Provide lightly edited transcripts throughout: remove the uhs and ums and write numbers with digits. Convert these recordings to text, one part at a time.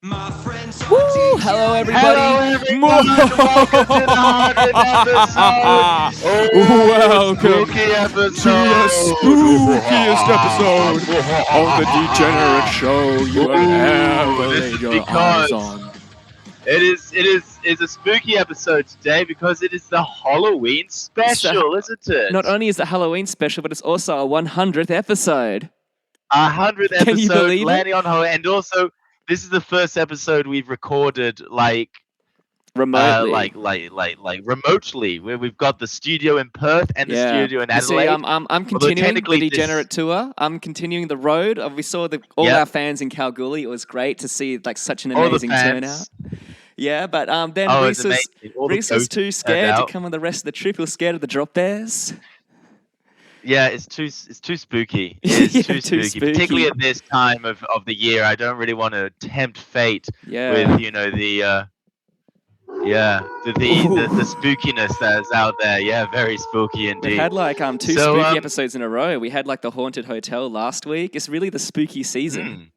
Woo! Hello, everybody. Hello, everyone. Welcome to the 100th episode. Welcome Spooky episode. to the spookiest episode of the Degenerate Show you will ever lay your eyes on. It's a spooky episode today because it is the Halloween special, isn't it? Not only is it Halloween special, but it's also a 100th episode. 100th episode Can you believe landing on Halloween, and also this is the first episode we've recorded remotely. Like remotely, where we've got the studio in Perth and the studio in Adelaide. You see, I'm continuing the Degenerate tour. I'm continuing the road. We saw all our fans in Kalgoorlie. It was great to see such an amazing turnout. Yeah, but then Reese was too scared to come on the rest of the trip. He was scared of the drop bears. Yeah, it's too spooky. It's too spooky, particularly at this time of the year. I don't really want to tempt fate with the spookiness that is out there. Yeah, very spooky indeed. We had two spooky episodes in a row. We had the Haunted Hotel last week. It's really the spooky season.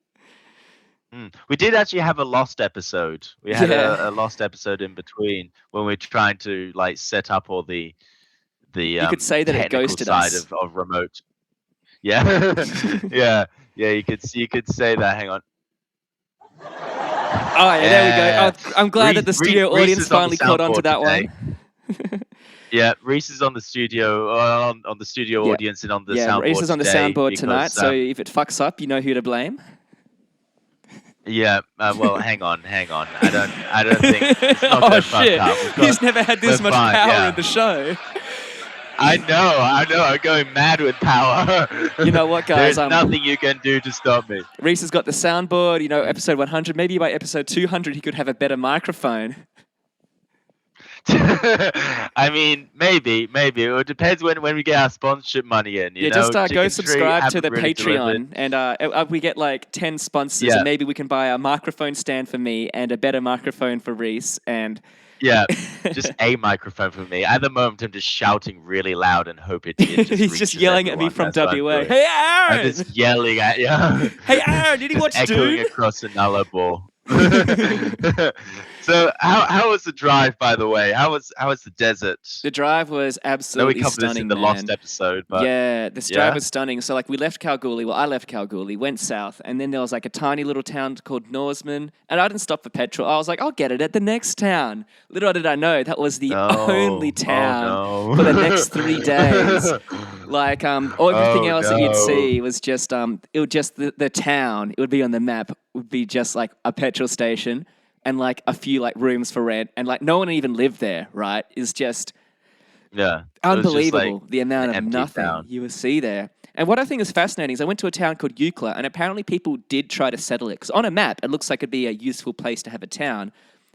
We did actually have a lost episode. We had a lost episode in between when we were trying to set up all the you could say that it ghosted side us. of remote. Yeah. yeah. You could say that. Hang on. Oh yeah, there we go. Oh, I'm glad that the studio audience finally caught on to that one. Yeah, Reese is on the studio, on the studio audience and on the soundboard. Reese is on the soundboard tonight, so if it fucks up, you know who to blame. Yeah, well, hang on. I don't think it's not gonna fuck up. He's never had this much power in the show. I know. I'm going mad with power. You know what, guys? There's nothing you can do to stop me. Reese has got the soundboard. Episode 100. Maybe by episode 200, he could have a better microphone. I mean, maybe. It depends when we get our sponsorship money in. Just go subscribe to the Patreon, and we get 10 sponsors, and maybe we can buy a microphone stand for me and a better microphone for Reese, and. Yeah, just a microphone for me. At the moment, I'm just shouting really loud and hope it just He's just yelling at me from WA. Hey, Aaron! I'm just yelling at you. Hey, Aaron, did you watch echoing across the Nullarbor. So how was the drive, by the way? How was the desert? The drive was absolutely stunning. We covered this in the lost episode, but this drive was stunning. So we left Kalgoorlie. Well, I left Kalgoorlie, went south, and then there was a tiny little town called Norseman, and I didn't stop for petrol. I was like, I'll get it at the next town. Little did I know that was the only town for the next 3 days. Everything else that you'd see was just it would just the town. It would be on the map. Would be just a petrol station. And a few rooms for rent, and no one even lived there, right? It's just unbelievable the amount of nothing you would see there. And what I think is fascinating is I went to a town called Eucla, and apparently people did try to settle it because on a map it looks like it'd be a useful place to have a town.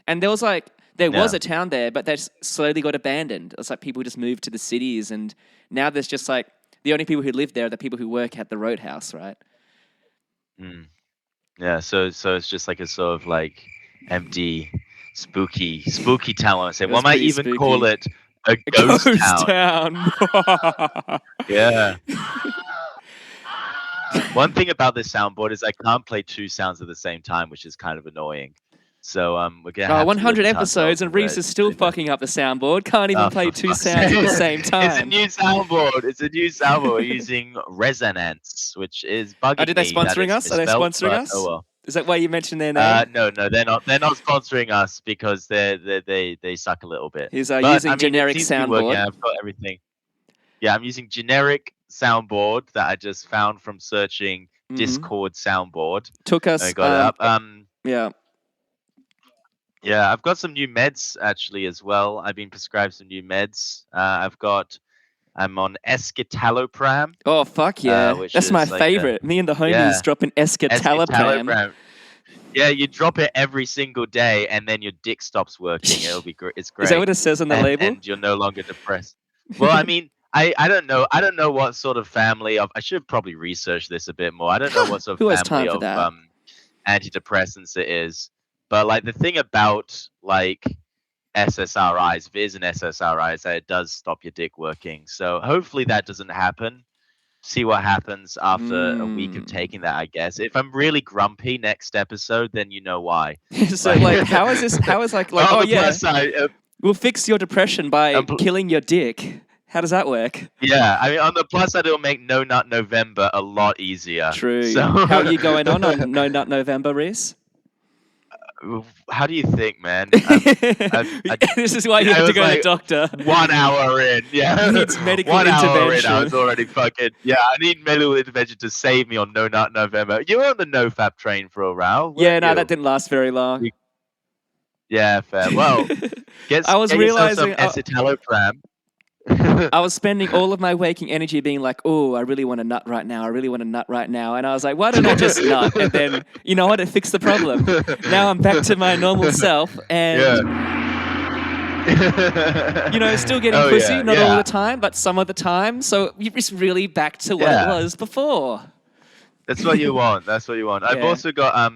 And there was was a town there, but they slowly got abandoned. It's people just moved to the cities, and now there's just the only people who live there are the people who work at the roadhouse, right? Yeah, so it's just a sort of empty, spooky town. I say, one might even spooky. Call it a ghost town. Yeah. One thing about this soundboard is I can't play 2 sounds at the same time, which is kind of annoying. So we're gonna have 100 episodes, and Reese is still fucking up the soundboard. Can't even play 2 sounds at the same time. It's a new soundboard. We're using Resonance, which is bugging me. Are they sponsoring us? Oh well. Is that why you mentioned their name? No, they're not. They're not sponsoring us because they suck a little bit. He's using generic soundboard. I've got everything. Yeah, I'm using generic soundboard that I just found from searching Discord soundboard. Took us. I got it up. Yeah. Yeah, I've got some new meds actually as well. I've been prescribed some new meds. I'm on escitalopram. Oh, fuck yeah. That's my favorite. Me and the homies dropping escitalopram. Yeah, you drop it every single day and then your dick stops working. It'll be great. It's great. Is that what it says on the label? And you're no longer depressed. Well, I mean, I don't know. I don't know what sort of family of... I should probably research this a bit more. I don't know what sort of family of antidepressants it is. But the thing about SSRIs, if it is an SSRI, is that it does stop your dick working. So hopefully that doesn't happen. see what happens after a week of taking that, I guess. If I'm really grumpy next episode, then you know why. So like, how is this? How is like oh yeah, plus side, we'll fix your depression by killing your dick. How does that work? Yeah, I mean, on the plus side, it'll make No Nut November a lot easier. True. So how are you going on No Nut November, Reese? How do you think, man? This is why you have to go to the doctor. 1 hour in, yeah. He needs medical 1 intervention. hour in, I was already fucking, yeah, I need medical intervention to save me on No Nut November. You were on the NoFap train for a while. Yeah, no, that didn't last very long. Yeah, fair. Well, I was realizing some escitalopram. I was spending all of my waking energy being like, oh, I really want a nut right now. I really want a nut right now. And I was like, why don't I just nut? And then, you know what? It fixed the problem. Now I'm back to my normal self and, you know, still getting pussy, not all the time, but some of the time. So you're just really back to what it was before. That's what you want. That's what you want. I've also got,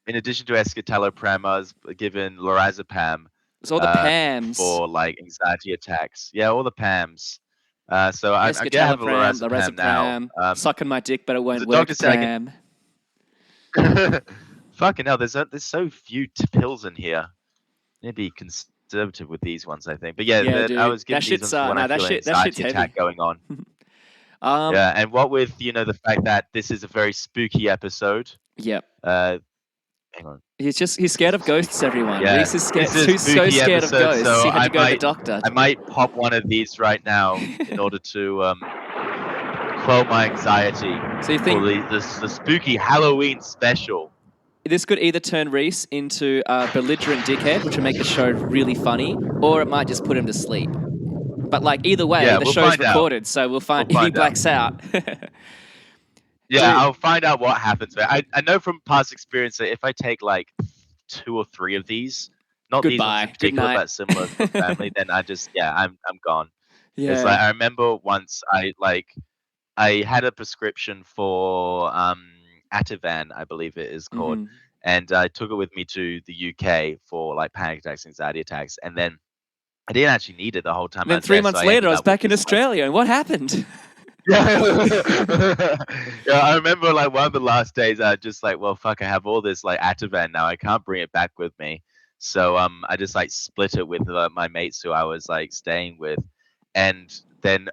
in addition to escitalopram, I was given lorazepam. It's all the PAMs. For like anxiety attacks. Yeah, all the PAMs. So I have a lorazepam now. Sucking my dick, but it won't work. Pram. Fucking hell, there's so few pills in here. Need to be conservative with these ones, I think. But yeah, I was given these ones when I feel an anxiety attack going on. Yeah, and what with the fact that this is a very spooky episode. Yep. Hang on. He's scared of ghosts, everyone. Yeah. Reese is scared. Who's so scared of ghosts? So he had to go to the doctor. I might pop one of these right now in order to quell my anxiety. So you think for the spooky Halloween special? This could either turn Reese into a belligerent dickhead, which would make the show really funny, or it might just put him to sleep. But like either way, the show's recorded, so we'll find if he blacks out. Yeah, I'll find out what happens. I know from past experience that if I take like 2 or 3 of these, not these ones in particular, but similar to family, then I just I'm gone. Yeah. It's like I remember once I had a prescription for Ativan, I believe it is called, and I took it with me to the UK for like panic attacks, anxiety attacks, and then I didn't actually need it the whole time. And then 3 months later, I was back in Australia, and what happened? Yeah, I remember like one of the last days I just like, well, fuck, I have all this like Ativan now, I can't bring it back with me, so I just like split it with my mates who I was like staying with, and then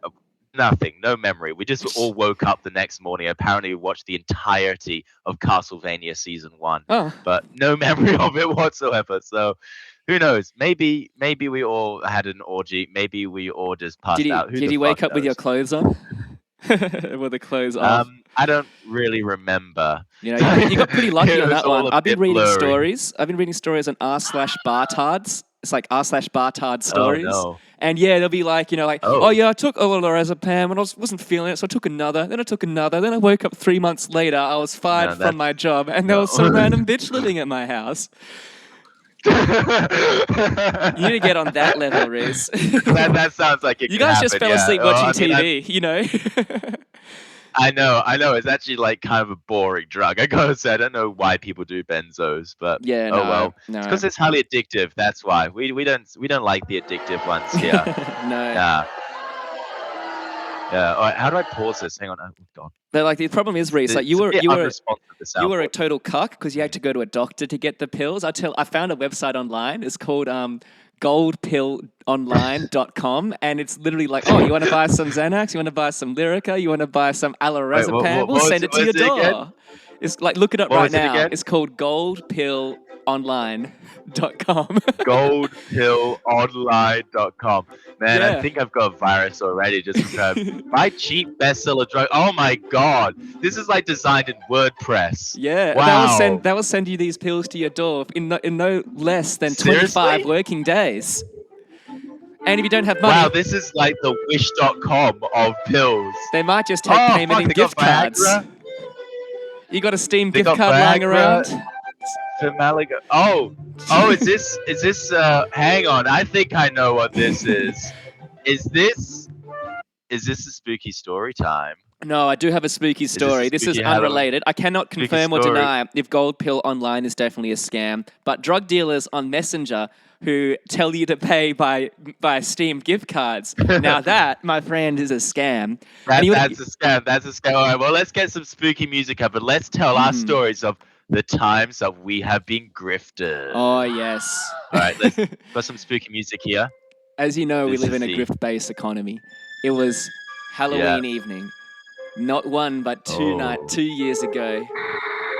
nothing, no memory. We just all woke up the next morning. Apparently, we watched the entirety of Castlevania season 1, but no memory of it whatsoever. So who knows? Maybe we all had an orgy. Maybe we all just passed out. Did you wake up with your clothes on? With the clothes off? I don't really remember. You know, you got pretty lucky on that one. I've been reading stories. I've been reading stories on r/bartards. It's like r/bartard stories. Oh, no. And yeah, they'll be like, oh yeah, I took a lorazepam and I wasn't feeling it, so I took another. Then I took another. Then I woke up 3 months later. I was fired from my job, and there was some random bitch living at my house. You need to get on that level, Reese. that sounds like it. You guys just fell asleep watching TV, I know. It's actually like kind of a boring drug. I gotta say, I don't know why people do benzos, but well. It's because it's highly addictive. That's why we don't like the addictive ones here. No. Yeah. All right, how do I pause this? Hang on. Oh God. But like the problem is, Reese, like you were a total cuck because you had to go to a doctor to get the pills. I found a website online. It's called goldpillonline.com, and it's literally like, oh, you want to buy some Xanax? You want to buy some Lyrica? You want to buy some Alorazepam? We'll send it to your door. It's like, look it up right now. It's called goldpillonline.com. Goldpillonline.com. Man, I think I've got a virus already. Just buy cheap bestseller drug. Oh my God, this is like designed in WordPress. Yeah, wow. That will send you these pills to your door in no less than 25 working days. And if you don't have money, wow, this is like the Wish.com of pills. They might just take payment in gift cards. You got a Steam gift card lying around? Oh, is this hang on, I think I know what this is. Is this a spooky story time? No, I do have a spooky story. This is unrelated. I cannot confirm or deny if Gold Pill Online is definitely a scam, but drug dealers on Messenger who tell you to pay by Steam gift cards. Now that, my friend, is a scam. That's a scam. That's a scam. All right, well, let's get some spooky music up, and let's tell our stories of the times that we have been grifted. Oh, yes. All right, let's put some spooky music here. As you know, we live in a grift-based economy. It was Halloween evening. Not one, but 2 years ago.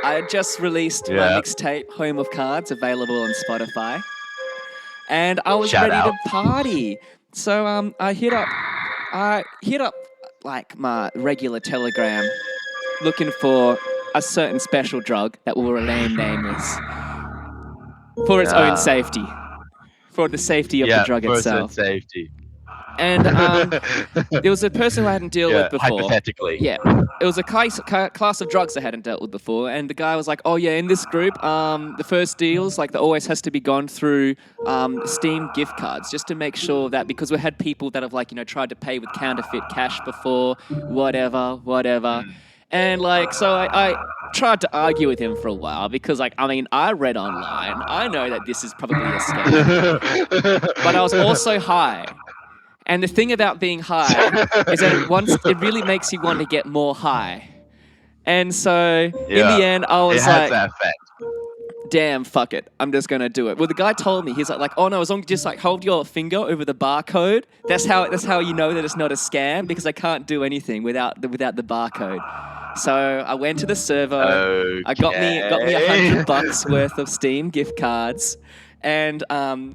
I had just released my mixtape, Home of Cards, available on Spotify. And I was ready to party. So I hit up like my regular Telegram looking for a certain special drug that will remain nameless for its own safety. For the safety of the drug itself. For its own safety. And there was a person who I hadn't dealt with before. Hypothetically. Yeah. It was a class of drugs I hadn't dealt with before. And the guy was like, oh, yeah, in this group, the first deals, like, there always has to be gone through Steam gift cards just to make sure that, because we had people that have, like, tried to pay with counterfeit cash before, whatever. And, like, so I tried to argue with him for a while because, like, I mean, I read online. I know that this is probably a scam. But I was also high. And the thing about being high is that it really makes you want to get more high. And so in the end, I was like, that effect. Damn, fuck it. I'm just going to do it. Well, the guy told me, he's like, oh no, as long as you just like hold your finger over the barcode, that's how you know that it's not a scam, because I can't do anything without the barcode. So I went to the servo. Okay. I got me $100 worth of Steam gift cards. And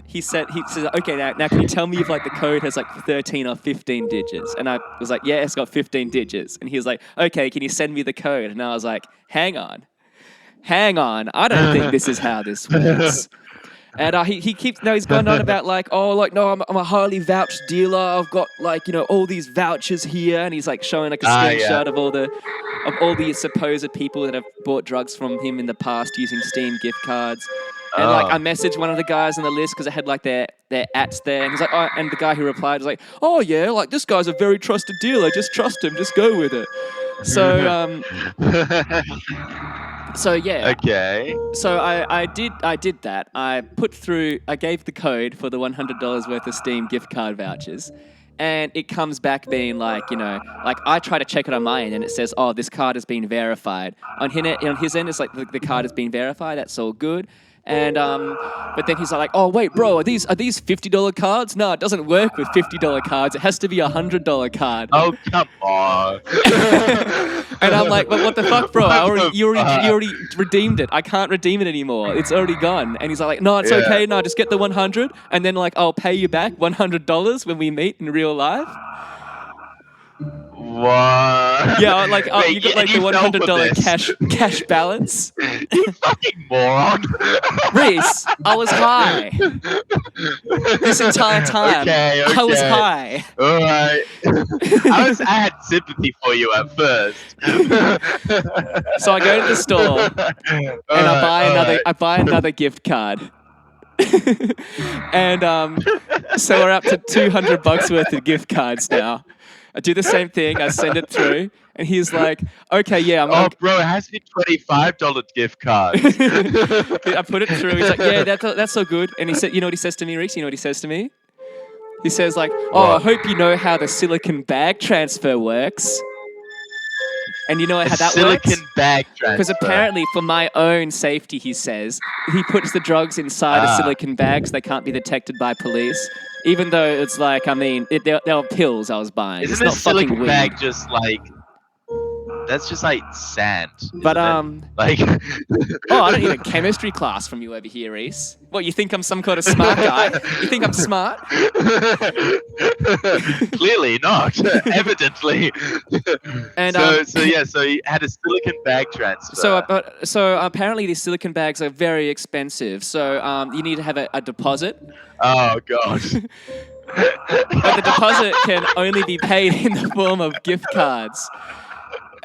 he says, okay, now can you tell me if like the code has like 13 or 15 digits? And I was like, yeah, it's got 15 digits. And he was like, okay, can you send me the code? And I was like, hang on, I don't think this is how this works. And he's going on about like, oh, like, no, I'm a highly vouched dealer. I've got like, all these vouchers here. And he's like showing like a screenshot of all the supposed people that have bought drugs from him in the past using Steam gift cards. And like I messaged one of the guys on the list because I had like their ats there, and he's like, oh, and the guy who replied was like, oh yeah, like this guy's a very trusted dealer, just trust him, just go with it. So yeah. Okay. So I did that. I gave the code for the $100 worth of Steam gift card vouchers. And it comes back being like, like I try to check it on my end and it says, oh, this card has been verified. On his end, it's like the card has been verified. That's all good. And but then he's like, oh wait, bro, are these $50 cards? No, it doesn't work with $50 cards. It has to be a $100 card. Oh, come on. And I'm like, but what the fuck, bro? You already redeemed it. I can't redeem it anymore. It's already gone. And he's like, no, it's okay. No, just get the 100, and then like I'll pay you back $100 when we meet in real life. What? Yeah, like you got like the $100 cash balance. You fucking moron. Reese, I was high. This entire time, okay. I was high. All right. I had sympathy for you at first. So I go to the store and I buy another gift card. And so we're up to $200 worth of gift cards now. I do the same thing. I send it through, and he's like, "Okay, yeah." Bro, it has to be $25 gift cards. I put it through. He's like, "Yeah, that's so good." And he said, "You know what he says to me, Reese? You know what he says to me? He says like, I hope you know how the silicon bag transfer works." And you know how that works? Silicon bag transfer. Because apparently, for my own safety, he says, he puts the drugs inside a silicon bag so they can't be detected by police. Even though it's like, I mean, they were pills I was buying. Isn't it's not a silicon fucking weed. Bag just like... That's just like sand. But like, I don't need a chemistry class from you over here, Reese. What, you think I'm some kind of smart guy? You think I'm smart? Clearly not. Evidently. And so you had a silicon bag transfer. So apparently these silicon bags are very expensive. So you need to have a deposit. Oh gosh. But the deposit can only be paid in the form of gift cards.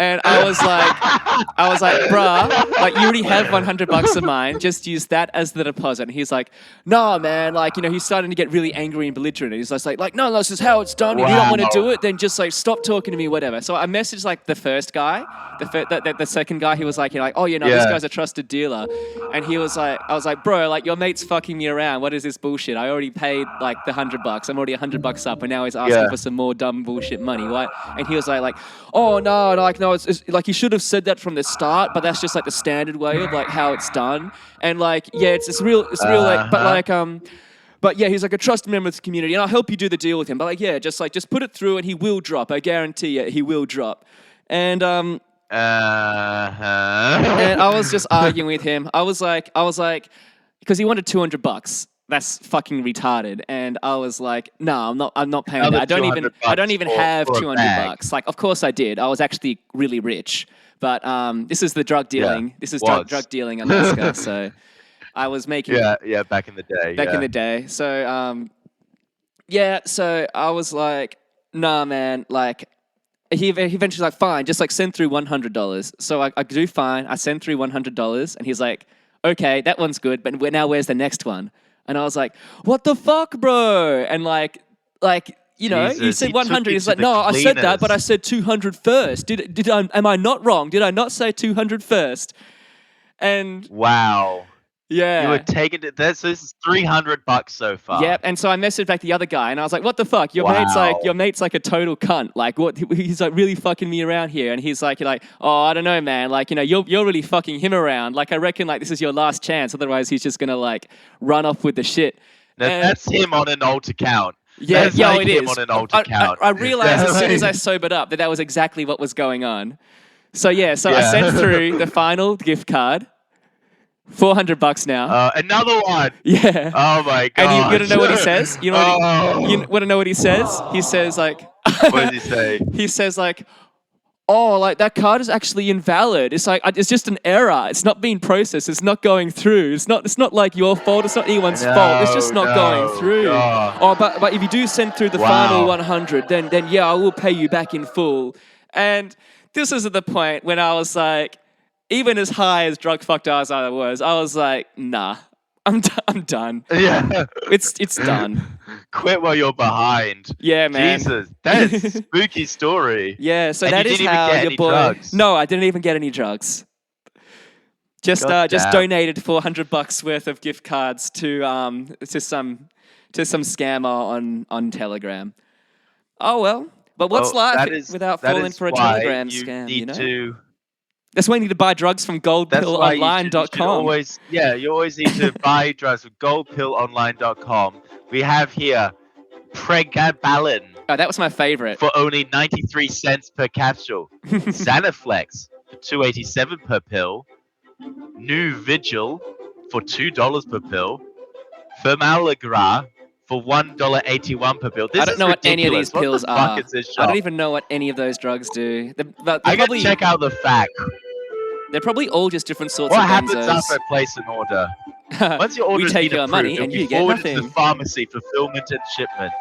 And I was like, bruh, like you already have $100 of mine. Just use that as the deposit. And he's like, no, man, like, you know, he's starting to get really angry and belligerent. And he's just like, no, this is how it's done. If you don't want to do it, then just like stop talking to me, whatever. So I messaged like the first guy, the second guy. He was like, oh, you know, this guy's a trusted dealer. And he was like, I was like, bro, like your mate's fucking me around. What is this bullshit? I already paid like the $100. I'm already $100 up, and now he's asking for some more dumb bullshit money. What? And he was like, oh no, it's like you should have said that from the start, but that's just like the standard way of like how it's done. And like, yeah, it's real like, but yeah, he's like a trusted member of the community, and I'll help you do the deal with him. But like, yeah, just put it through, and he will drop. I guarantee you, he will drop. And and I was just arguing with him. I was like, because he wanted $200. That's fucking retarded. And I was like, no, I'm not paying that. I don't even have $200. Like, of course I did. I was actually really rich. But this is the drug dealing. Yeah, this is drug dealing Alaska. So I was making back in the day. Back in the day. So so I was like, nah, man, like he eventually like, fine, just like send through $100. So I do fine. I send through $100, and he's like, okay, that one's good, but now where's the next one? And I was like, what the fuck, bro? And like, you know, Jesus, you said 100. He's like, no, I said that, but I said 200 first. Am I not wrong? Did I not say 200 first? And wow. Yeah. You were taking it. This is $300 so far. Yep. And so I messaged back the other guy, and I was like, what the fuck? Your mate's like a total cunt. Like, what? He's like really fucking me around here. And he's like, oh, I don't know, man. Like, you know, you're really fucking him around. Like, I reckon like this is your last chance. Otherwise, he's just gonna like run off with the shit. That's him on an old account. Yeah, that's like it him is. On an old account. I realized as soon as I sobered up that was exactly what was going on. So I sent through the final gift card. $400 now. Another one. Yeah. Oh my god. And you want to know what he says? You want to know what he says? He says like. What does he say? He says like, oh, like that card is actually invalid. It's like it's just an error. It's not being processed. It's not going through. It's not like your fault. It's not anyone's fault. It's just not going through. God. Oh, but if you do send through the final 100, then yeah, I will pay you back in full. And this is at the point when I was like. Even as high as drug fucked as I was like, nah, I'm done. Yeah. It's done. Quit while you're behind. Yeah, man. Jesus, that's a spooky story. Yeah, so that is how your boy... Drugs. No, I didn't even get any drugs. Just donated $400 worth of gift cards to some scammer on Telegram. Oh, well. But what's life without falling for a Telegram scam, you know? That's why you need to buy drugs from goldpillonline.com. You always need to buy drugs from goldpillonline.com. We have here Pregabalin. Oh, that was my favorite. For only 93 cents per capsule. Xanaflex for $2.87 per pill. New Vigil for $2 per pill. Formalagra for $1.81 per pill. I don't know what any of these pills are. I don't even know what any of those drugs do. I gotta check out the fact. They're probably all just different sorts of benzos. What happens after I place an order? Once your order is approved, and you get nothing. To the pharmacy, fulfillment and shipment.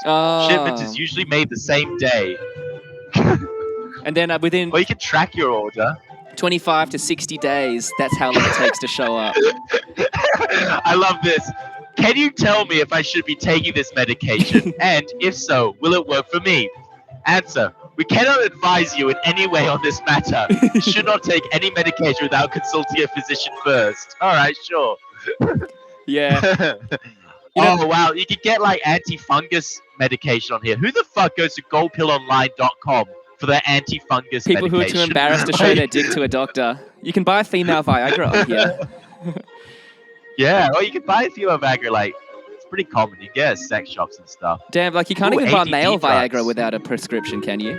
Shipment is usually made the same day. And then within... Or you can track your order. 25 to 60 days, that's how long it takes to show up. I love this. Can you tell me if I should be taking this medication? And if so, will it work for me? Answer. We cannot advise you in any way on this matter. You should not take any medication without consulting a physician first. All right, sure. Yeah. Wow. You could get like anti-fungus medication on here. Who the fuck goes to goldpillonline.com for their anti-fungus medication? People who are too embarrassed to show their dick to a doctor. You can buy female Viagra on here. Yeah, or you can buy a female Viagra, like, it's pretty common. You get at sex shops and stuff. Damn, like, you can't even buy male Viagra without a prescription, can you?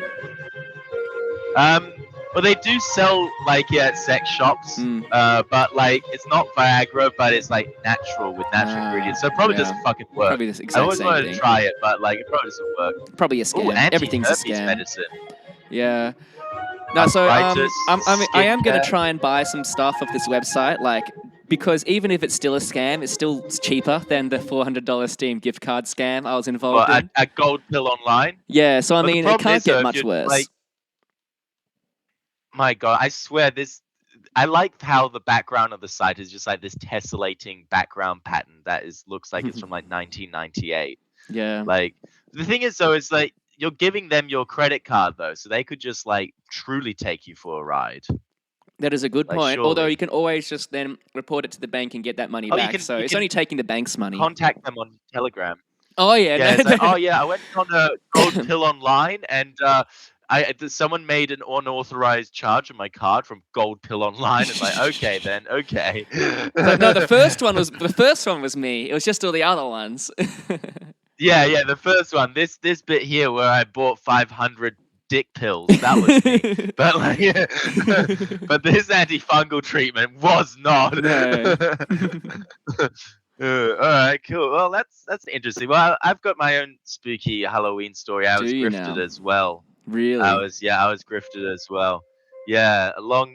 Well, they do sell, like, at sex shops, but, like, it's not Viagra, but it's, like, natural with natural ingredients, so it probably doesn't fucking work. Probably the exact I always same wanted thing. to try it, but, like, it probably doesn't work. Probably a scam. Everything's a scam. Medicine. Yeah. No, so I am going to try and buy some stuff off this website, like, because even if it's still a scam, it's still cheaper than the $400 Steam gift card scam I was involved in. At Gold Pill Online? Yeah, so I mean, it can't get much worse. My God, I swear I like how the background of the site is just like this tessellating background pattern that looks like it's from like 1998. Yeah. Like the thing is though, is like you're giving them your credit card though, so they could just like truly take you for a ride. That is a good Like, point. Although surely. you can always just then report it to the bank and get that money Oh, back. So it's only taking the bank's money. Contact them on Telegram. Oh yeah. Yeah, it's like, oh yeah, I went on a gold pill online and someone made an unauthorized charge on my card from Gold Pill Online. It's like, okay then, okay. No, the first one was me. It was just all the other ones. Yeah, the first one. This bit here where I bought 500 dick pills, that was me. But like, but this antifungal treatment was not. No. All right, cool. Well, that's interesting. Well, I've got my own spooky Halloween story. I was grifted as well. Really? I was grifted as well. Yeah, a long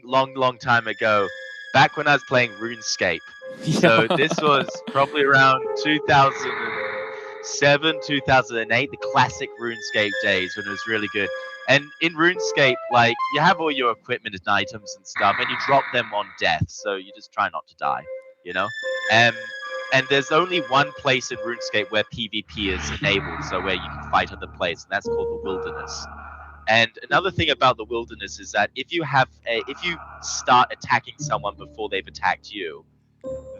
time ago, back when I was playing RuneScape. So this was probably around 2007, 2008, the classic RuneScape days when it was really good. And in RuneScape, like, you have all your equipment and items and stuff, and you drop them on death, so you just try not to die, you know? And there's only one place in RuneScape where PvP is enabled, so where you can fight other players, and that's called the Wilderness. And another thing about the Wilderness is that if you start attacking someone before they've attacked you,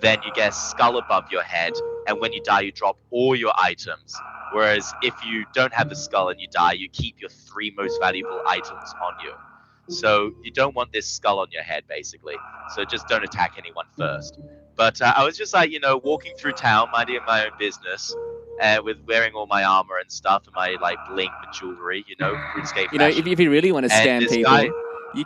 then you get a skull above your head, and when you die, you drop all your items. Whereas if you don't have the skull and you die, you keep your 3 most valuable items on you. So you don't want this skull on your head, basically. So just don't attack anyone first. But I was just like, walking through town, minding my own business, with wearing all my armor and stuff and my like bling and jewelry, RuneScape. If you really want to scam people, you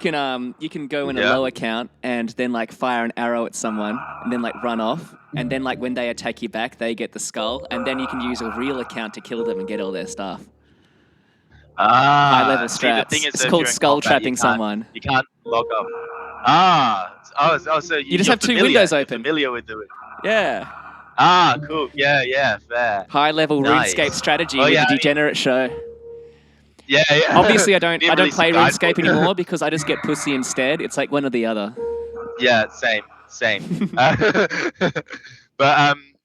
can go in a low account and then like fire an arrow at someone and then like run off, and then like when they attack you back, they get the skull, and then you can use a real account to kill them and get all their stuff. High level strats. It's called skull trapping someone. You can't log off. So you just have 2 windows open. Familiar with the. Yeah. Cool. Yeah, fair. High level RuneScape strategy with the Degenerate Show. Yeah. Obviously, I don't play RuneScape anymore because I just get pussy instead. It's like one or the other. Yeah, same.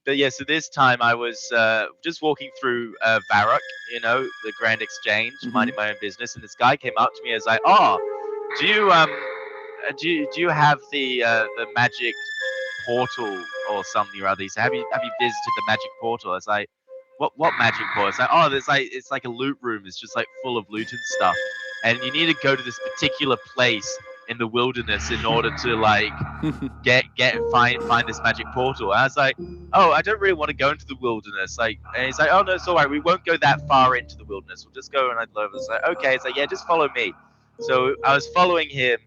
But yeah, so this time I was just walking through Varrock, the Grand Exchange, minding my own business, and this guy came up to me and was like, "Oh, do you have the magic portal or something or other?" He said, "Have you visited the magic portal?" I was like, "What magic portal?" It's like, "Oh, it's like a loot room. It's just like full of loot and stuff, and you need to go to this particular place in the wilderness in order to like find this magic portal." And I was like, "Oh, I don't really want to go into the wilderness." And he's like, "Oh no, it's all right. We won't go that far into the wilderness. We'll just go." And I was like, "Okay." It's like, "Yeah, just follow me." So I was following him,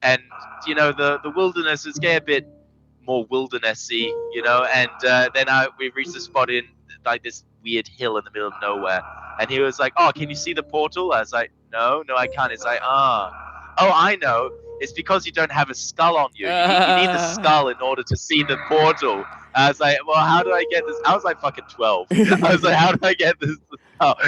and the wilderness is getting a bit more wildernessy, and then we reached a spot in like this weird hill in the middle of nowhere, and he was like, "Oh, can you see the portal?" I was like, no, I can't." It's like, oh, I know. It's because you don't have a skull on you. You need the skull in order to see the portal. I was like, well, how do I get this? I was like fucking 12. I was like, how do I get this skull?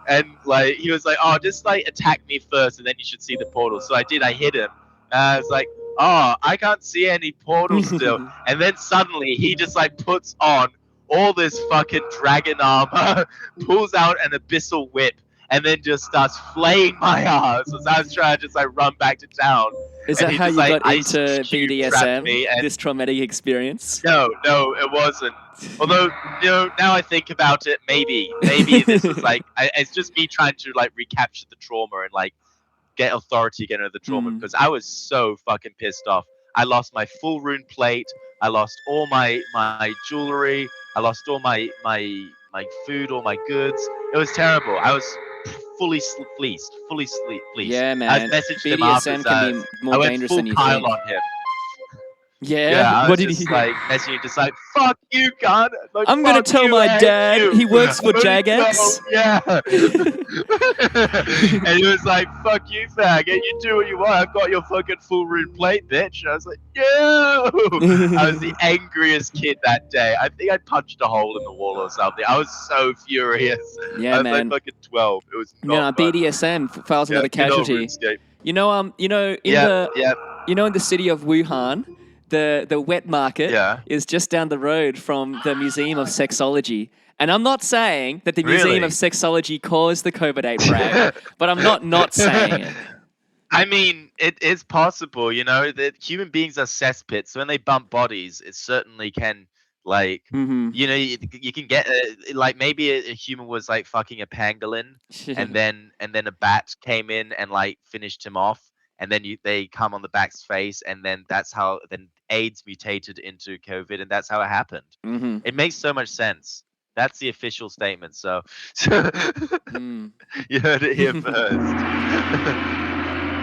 And like he was like, "Oh, just like attack me first, and then you should see the portal." So I did. I hit him. I was like, "Oh, I can't see any portals still." And then suddenly he just like puts on all this fucking dragon armor, pulls out an abyssal whip, and then just starts flaying my ass as I was trying to just like run back to town. Is that how you got into BDSM? This traumatic experience? No, it wasn't. Although, now I think about it, maybe this was like, it's just me trying to like recapture the trauma and like get authority again over the trauma, because I was so fucking pissed off. I lost my full rune plate. I lost all my jewelry. I lost all my food, all my goods. It was terrible. I was fully fleeced. Yeah, man. I messaged him BDSM can be more dangerous than you think. I went full Kyle on him. Yeah. What did he like messaging, just like, "Fuck you, God! Like, I'm gonna tell my dad he works for Jagex." Yeah. And he was like, "Fuck you, faggot! You do what you want. I've got your fucking full rune plate, bitch." And I was like, "Yo!" I was the angriest kid that day. I think I punched a hole in the wall or something. I was so furious. Yeah, I was man. like fucking 12. It was not fun. BDSM, files another casualty. In the city of Wuhan, the wet market is just down the road from the Museum of Sexology. And I'm not saying that the Museum of Sexology caused the COVID outbreak, but I'm not saying it. I mean, it is possible, that human beings are cesspits. So when they bump bodies, it certainly can, like, you can get, like, maybe a human was like fucking a pangolin, and then a bat came in and like finished him off, and then they come on the bat's face, and then that's how AIDS mutated into COVID, and that's how it happened. It makes so much sense. That's the official statement. So you heard it here first.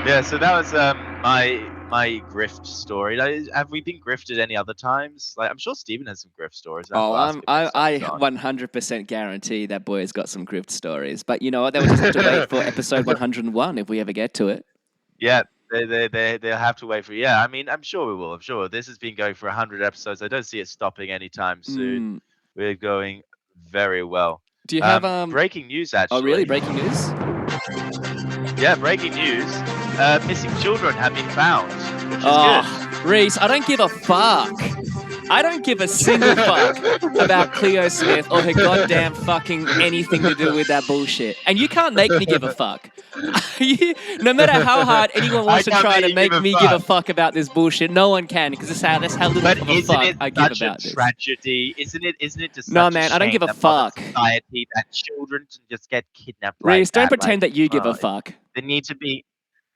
Yeah, so that was my grift story. Have we been grifted any other times? Like, I'm sure Steven has some grift stories. I 100% guarantee that boy's got some grift stories. But you know what? They'll just have to wait for episode 101 if we ever get to it. Yeah, they'll have to wait for. Yeah, I mean, I'm sure we will. I'm sure this has been going for 100 episodes. I don't see it stopping anytime soon. We're going very well. Do you have breaking news? Actually, oh really? Breaking news? Yeah, breaking news. Missing children have been found, which is good. Reese, I don't give a fuck. I don't give a single fuck about Cleo Smith or her goddamn fucking anything to do with that bullshit. And you can't make me give a fuck. No matter how hard anyone wants to try to make me give a fuck about this bullshit, no one can, because that's how little of a fuck I give about this. Tragedy? Isn't it just no, man, I don't give a fuck. Society that children just get kidnapped. Reese, don't pretend that you give a fuck. There need to be.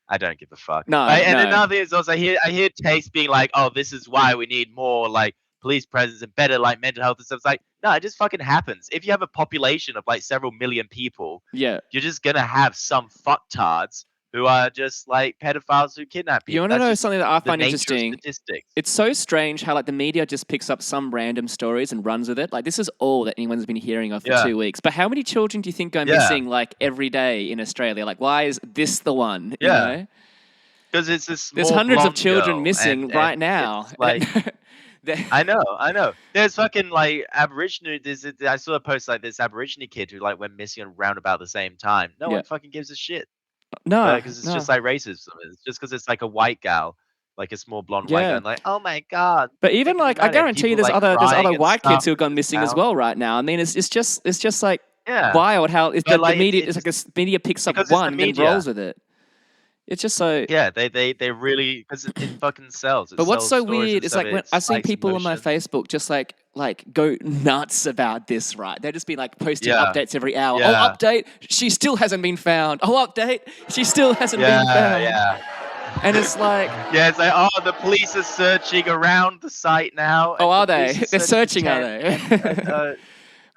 I don't give a fuck. No, and another thing is also I hear takes being like, oh, this is why we need more like police presence and better like mental health and stuff. It's like, no, it just fucking happens. If you have a population of like several million people, you're just gonna have some fucktards who are just like pedophiles who kidnap people. You want to know something that I find interesting? It's so strange how like the media just picks up some random stories and runs with it. Like this is all that anyone's been hearing of for 2 weeks. But how many children do you think go missing like every day in Australia? Like why is this the one? You know? Because it's a small There's hundreds of children missing right now. Like I know. There's fucking like Aborigine. I saw a post like this Aborigine kid who like went missing around about the same time. No one fucking gives a shit. No, because it's just like racism. It's just because it's like a white gal, like a small blonde white girl, and like, oh my god. But even like, I guarantee you, there's other white kids who have gone missing as well right now. I mean, it's just like wild how the media is like a media picks up one and rolls with it. It's just so they really because it fucking sells. But what's so weird is like when I've seen people on my Facebook just like go nuts about this, right? They'll just be like posting updates every hour. Oh, update, she still hasn't been found. Oh, update, she still hasn't been found. And it's like it's like, oh, the police are searching around the site now. Oh, are they? They're searching, are they?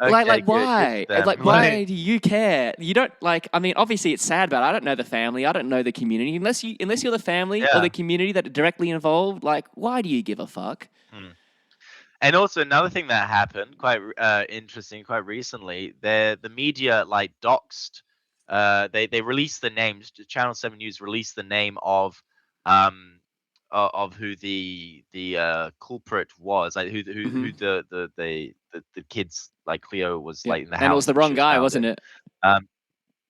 Okay, like why? Like why do you care? You don't like. I mean, obviously it's sad, but I don't know the family. I don't know the community. Unless you're the family or the community that are directly involved. Like, why do you give a fuck? And also another thing that happened, quite interesting, quite recently, the media like doxed. They released the names. Channel 7 News released the name of who the culprit was, like who the kids like Cleo was like in the house. And it was the wrong guy, wasn't it? It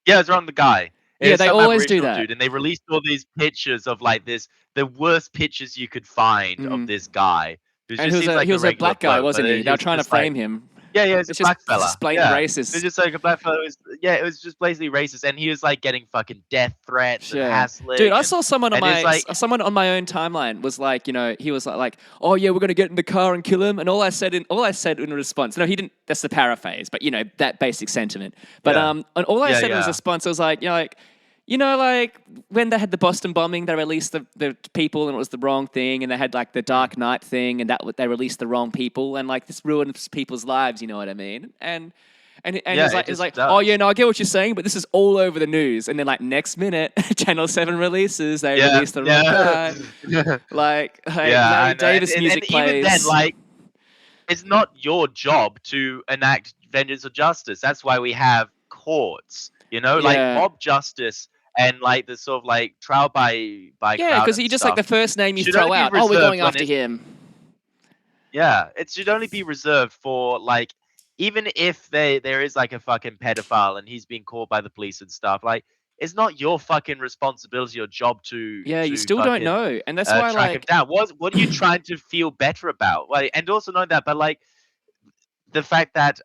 was the wrong guy. Yeah, they always do that. Dude, and they released all these pictures of like the worst pictures you could find of this guy. And he was a black guy, wasn't he? They were trying to frame him. Yeah, it's a black fella. It's blatantly racist. It's just like a black fella. It was just blatantly racist, and he was like getting fucking death threats and hassling. Dude, I saw someone on my own timeline was like, he was like, oh yeah, we're gonna get in the car and kill him, and all I said in response, no, he didn't. That's the paraphrase, but that basic sentiment. But and all I said in response was like, like when they had the Boston bombing, they released the people and it was the wrong thing, and they had like the Dark Knight thing and they released the wrong people, and like this ruins people's lives, you know what I mean? And he's like, oh yeah, no, I get what you're saying, but this is all over the news. And then like next minute, Channel 7 releases, they release the wrong guy. Like Larry Davis music plays. Even then, like, it's not your job to enact vengeance or justice. That's why we have courts, like mob justice. And like the sort of like trial by because he just like the first name you throw out. Oh, we're going after him. Yeah, it should only be reserved for like, even if there is like a fucking pedophile and he's being caught by the police and stuff. Like, it's not your fucking responsibility or job to you still don't know, and that's why track him down. What are you trying to feel better about? Like, and also knowing that, but like the fact that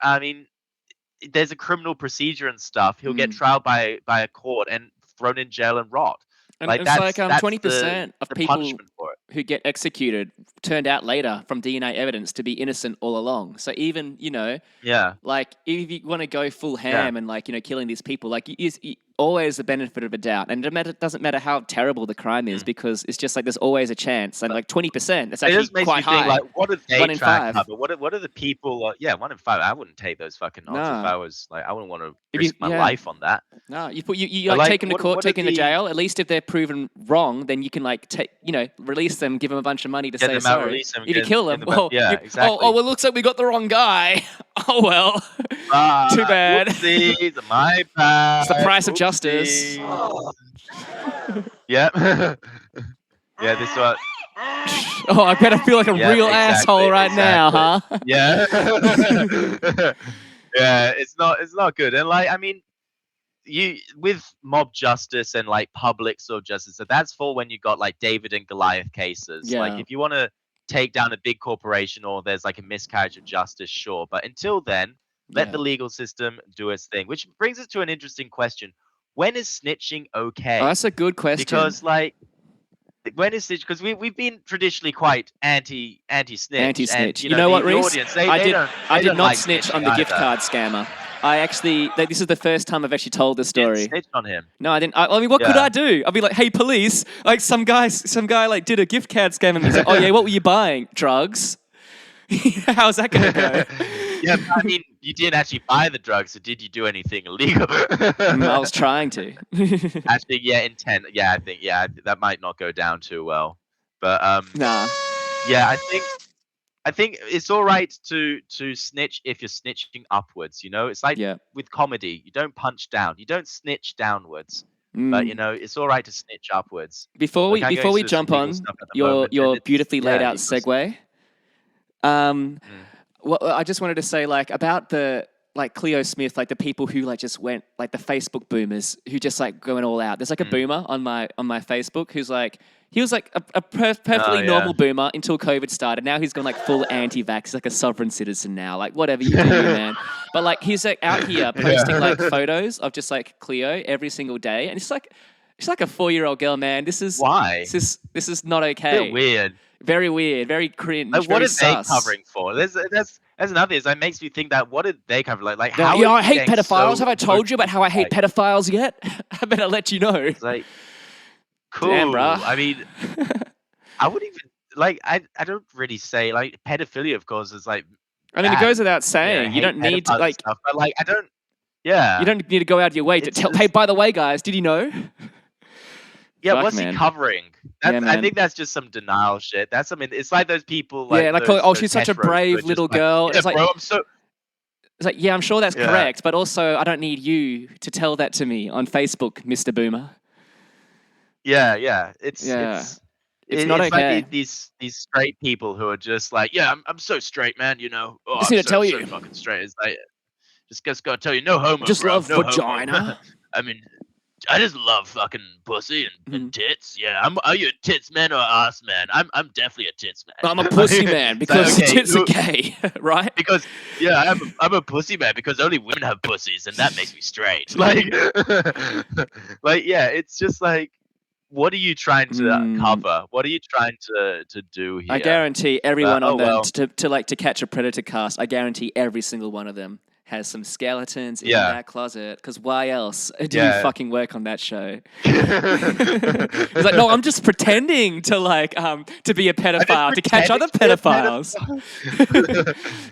there's a criminal procedure and stuff. He'll get trialed by a court and thrown in jail and rot. And like it's that's 20% of the people punishment for it. Who get executed turned out later from DNA evidence to be innocent all along. So even, like if you want to go full ham and like, killing these people, like always the benefit of a doubt. And it doesn't matter how terrible the crime is because it's just like there's always a chance. And like 20%, that's actually quite high. Like, what are they 1 in 5. But what are the people? 1 in 5. I wouldn't take those fucking odds if I was like, I wouldn't want to risk my life on that. No, you take them to court, take them to jail. At least if they're proven wrong, then you can like release them, give them a bunch of money to say sorry. If you kill them, exactly. Well, it looks like we got the wrong guy. Oh well, too bad. Whoopsies, my bad. It's the price of justice. Yeah. Yeah, this one. Oh, I better feel like a real asshole right now, huh? Yeah. Yeah, it's not good. And like, I mean, you with mob justice and like public sort of justice, so that's for when you got like David and Goliath cases. Yeah. Like if you want to take down a big corporation or there's like a miscarriage of justice, sure. But until then, let the legal system do its thing. Which brings us to an interesting question. When is snitching okay? Oh, that's a good question. Because like when is snitch? Because we've been traditionally quite anti-snitch. Anti-snitch. And, you know what, Reese? Audience, I did not like snitch on the gift card scammer. I actually, this is the first time I've actually told the story. You didn't snitch on him. No, I didn't. I mean, what could I do? I'd be like, hey, police, like some guy like did a gift card scam and he's like, oh yeah, what were you buying? Drugs? How's that going to go? Yeah, I mean, you didn't actually buy the drugs, so did you do anything illegal? I was trying to. Actually, intent. Yeah, I think, that might not go down too well. But, nah. Yeah, I think it's all right to snitch if you're snitching upwards, It's like with comedy. You don't punch down. You don't snitch downwards. But, it's all right to snitch upwards. Before we jump on your beautifully laid out segue, well, I just wanted to say like about the Cleo Smith, like the people who like just went like the Facebook boomers who just like going all out. There's like a boomer on my Facebook who's like he was like a perfectly normal boomer until COVID started. Now he's gone like full anti-vax. He's like a sovereign citizen now. Like whatever you do, man. But like he's like out here posting like photos of just like Cleo every single day, and she's like a 4-year-old girl, man. This is why this is not okay. Weird. Very weird, very cringe. Like, what are they covering for? That's another thing. That makes me think that what did they cover? Like how? I hate pedophiles. Have I told you about how I hate pedophiles yet? I better let you know. It's like, cool. Damn, bro. I mean, I wouldn't even like. I don't really say like pedophilia. Of course, is like. I mean, it goes without saying. You don't need to like. Stuff, but like, I don't. Yeah. You don't need to go out of your way to tell. Hey, by the way, guys, did you know? Yeah, what's he covering? I think that's just some denial shit. That's it's like those people. Like, she's such a brave little girl. Like, it's like, bro, It's like, yeah, I'm sure that's correct, but also I don't need you to tell that to me on Facebook, Mr. Boomer. Yeah. It's not okay. Like these straight people who are just like, I'm so straight, man. Oh, just need to tell you, so fucking straight. It's like, just gotta tell you, no homo. Just bro, love no vagina. Homo. I mean. I just love fucking pussy and tits. Yeah, are you a tits man or ass man? I'm definitely a tits man. I'm a pussy man because tits are gay, right? Because I'm a pussy man because only women have pussies and that makes me straight. Like, it's just like, what are you trying to cover? What are you trying to do here? I guarantee everyone on them to catch a predator cast. I guarantee every single one of them has some skeletons in that closet, because why else do you fucking work on that show? It's like, no, I'm just pretending to to be a pedophile, to catch other pedophiles.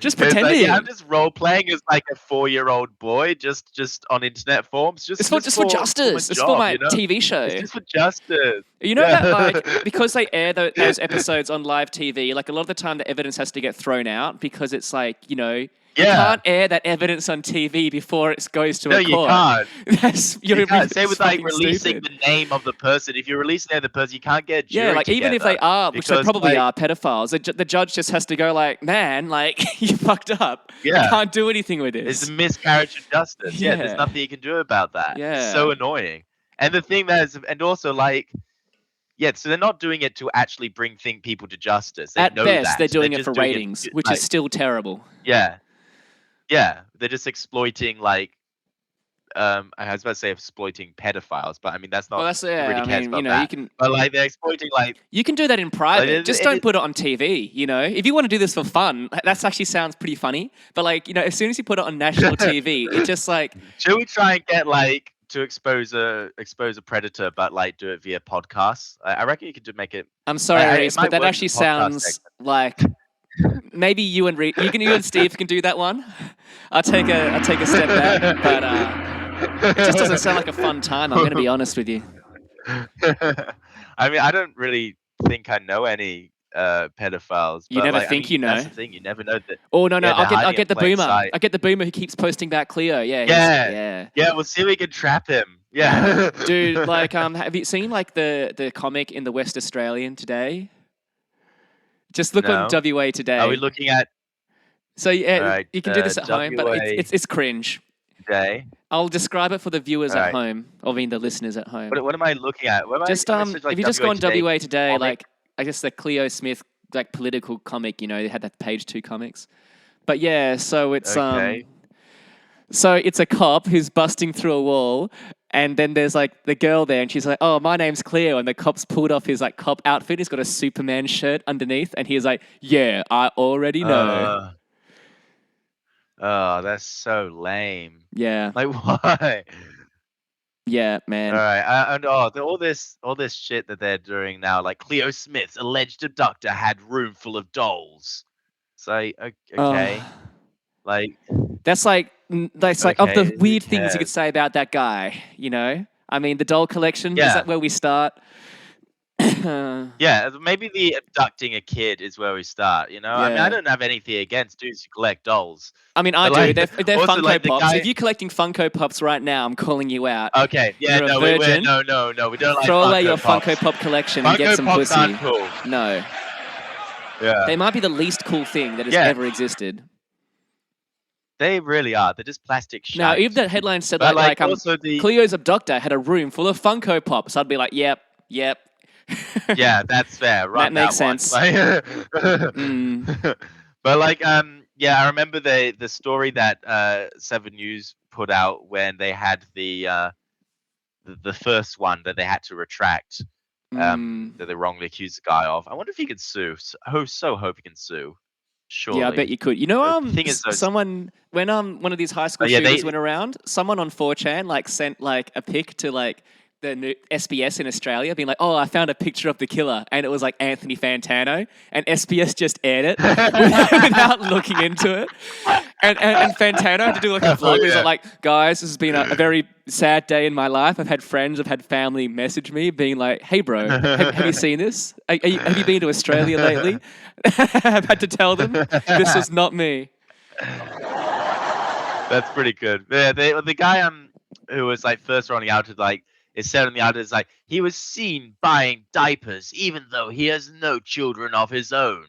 Just pretending. I'm just role playing as like a 4-year-old boy, just on internet forums. It's for justice. It's for my TV show. It's just for justice. You know that because they air those episodes on live TV, like a lot of the time the evidence has to get thrown out because it's like, you can't air that evidence on TV before it goes to a court. You can't. You can't. Same with releasing the name of the person. If you release the name of the person, you can't get a jury together, even if they are, which they probably are, pedophiles, the judge just has to go like, man, you fucked up. Yeah. You can't do anything with this. It's a miscarriage of justice. Yeah, there's nothing you can do about that. Yeah. It's so annoying. And the thing that is, and also like, yeah, so they're not doing it to actually bring people to justice. They At know best, that. they're doing They're it just for doing ratings, it, which like, is still terrible. yeah, yeah. They're just exploiting like I was about to say exploiting pedophiles, but I mean that's not Well, that's who really I cares mean, you about know, you that. can But like they're exploiting like do that in private. Just don't it, put it on TV. You know, if you want to do this for fun, that actually sounds pretty funny. But like, you know, as soon as you put it on national TV, it just like. Should we try and get like to expose a predator, but like do it via podcasts? I reckon you could make it. I'm sorry, Reese, but that work actually as a podcast sounds segment. like maybe you and Steve can do that one. I'll take a step back, but it just doesn't sound like a fun time. I'm going to be honest with you. I mean, I don't really think I know any pedophiles. You but never like, think you know. That's the thing. You never know that. Oh no, Yeah, I'll get the boomer. Sight. I get the boomer who keeps posting about Cleo. Yeah. We'll see if we can trap him. Yeah, dude. Like, have you seen like the comic in the West Australian today? Just look on WA today. Are we looking at? So yeah, right, you can do this at home, but it's cringe. Today. I'll describe it for the viewers at home, or I mean the listeners at home. What am I looking at? Just if you just go on WA today, like I guess the Cleo Smith like political comic, you know, they had that page 2 comics. But yeah, so it's so it's a cop who's busting through a wall, and then there's like the girl there, and she's like, "Oh, my name's Cleo," and the cop's pulled off his like cop outfit. He's got a Superman shirt underneath, and he's like, "Yeah, I already know." Oh, that's so lame. Yeah. Like why? Yeah, man. All right, and all this shit that they're doing now, like Cleo Smith's alleged abductor had room full of dolls. So okay, like that's like of the weird things you could say about that guy. You know, I mean, the doll collection. Is that where we start? Yeah, maybe the abducting a kid is where we start. You know, I mean, I don't have anything against dudes who collect dolls. I mean, I do. Like, they're Funko like Pops. If you're collecting Funko Pops right now, I'm calling you out. Okay, yeah, no, we don't like Throw away your Pops. Funko Pop collection Funko and get some Pops pussy. Aren't cool. No. Yeah. They might be the least cool thing that has ever existed. They really are. They're just plastic shit. Now, if that headline said Cleo's abductor had a room full of Funko Pops, I'd be like, yep. Yeah, that's fair. Right, that makes sense. But like, I remember the story that 7 News put out when they had the first one that they had to retract, that they wrongly accused the guy of. I wonder if he could sue. So hope he can sue. Surely. Yeah, I bet you could. You know, someone when one of these high school shooters went around, someone on 4chan like sent like a pic to like the new SBS in Australia, being like, "Oh, I found a picture of the killer," and it was like Anthony Fantano, and SBS just aired it without looking into it. And Fantano had to do like a vlog. He's like, "Guys, this has been a very sad day in my life. I've had friends, I've had family message me, being like, hey, bro, have you seen this? Have you been to Australia lately?" I've had to tell them this was not me. That's pretty good. Yeah, the guy who was like first running out to like. It said on the outer, it's like, he was seen buying diapers even though he has no children of his own.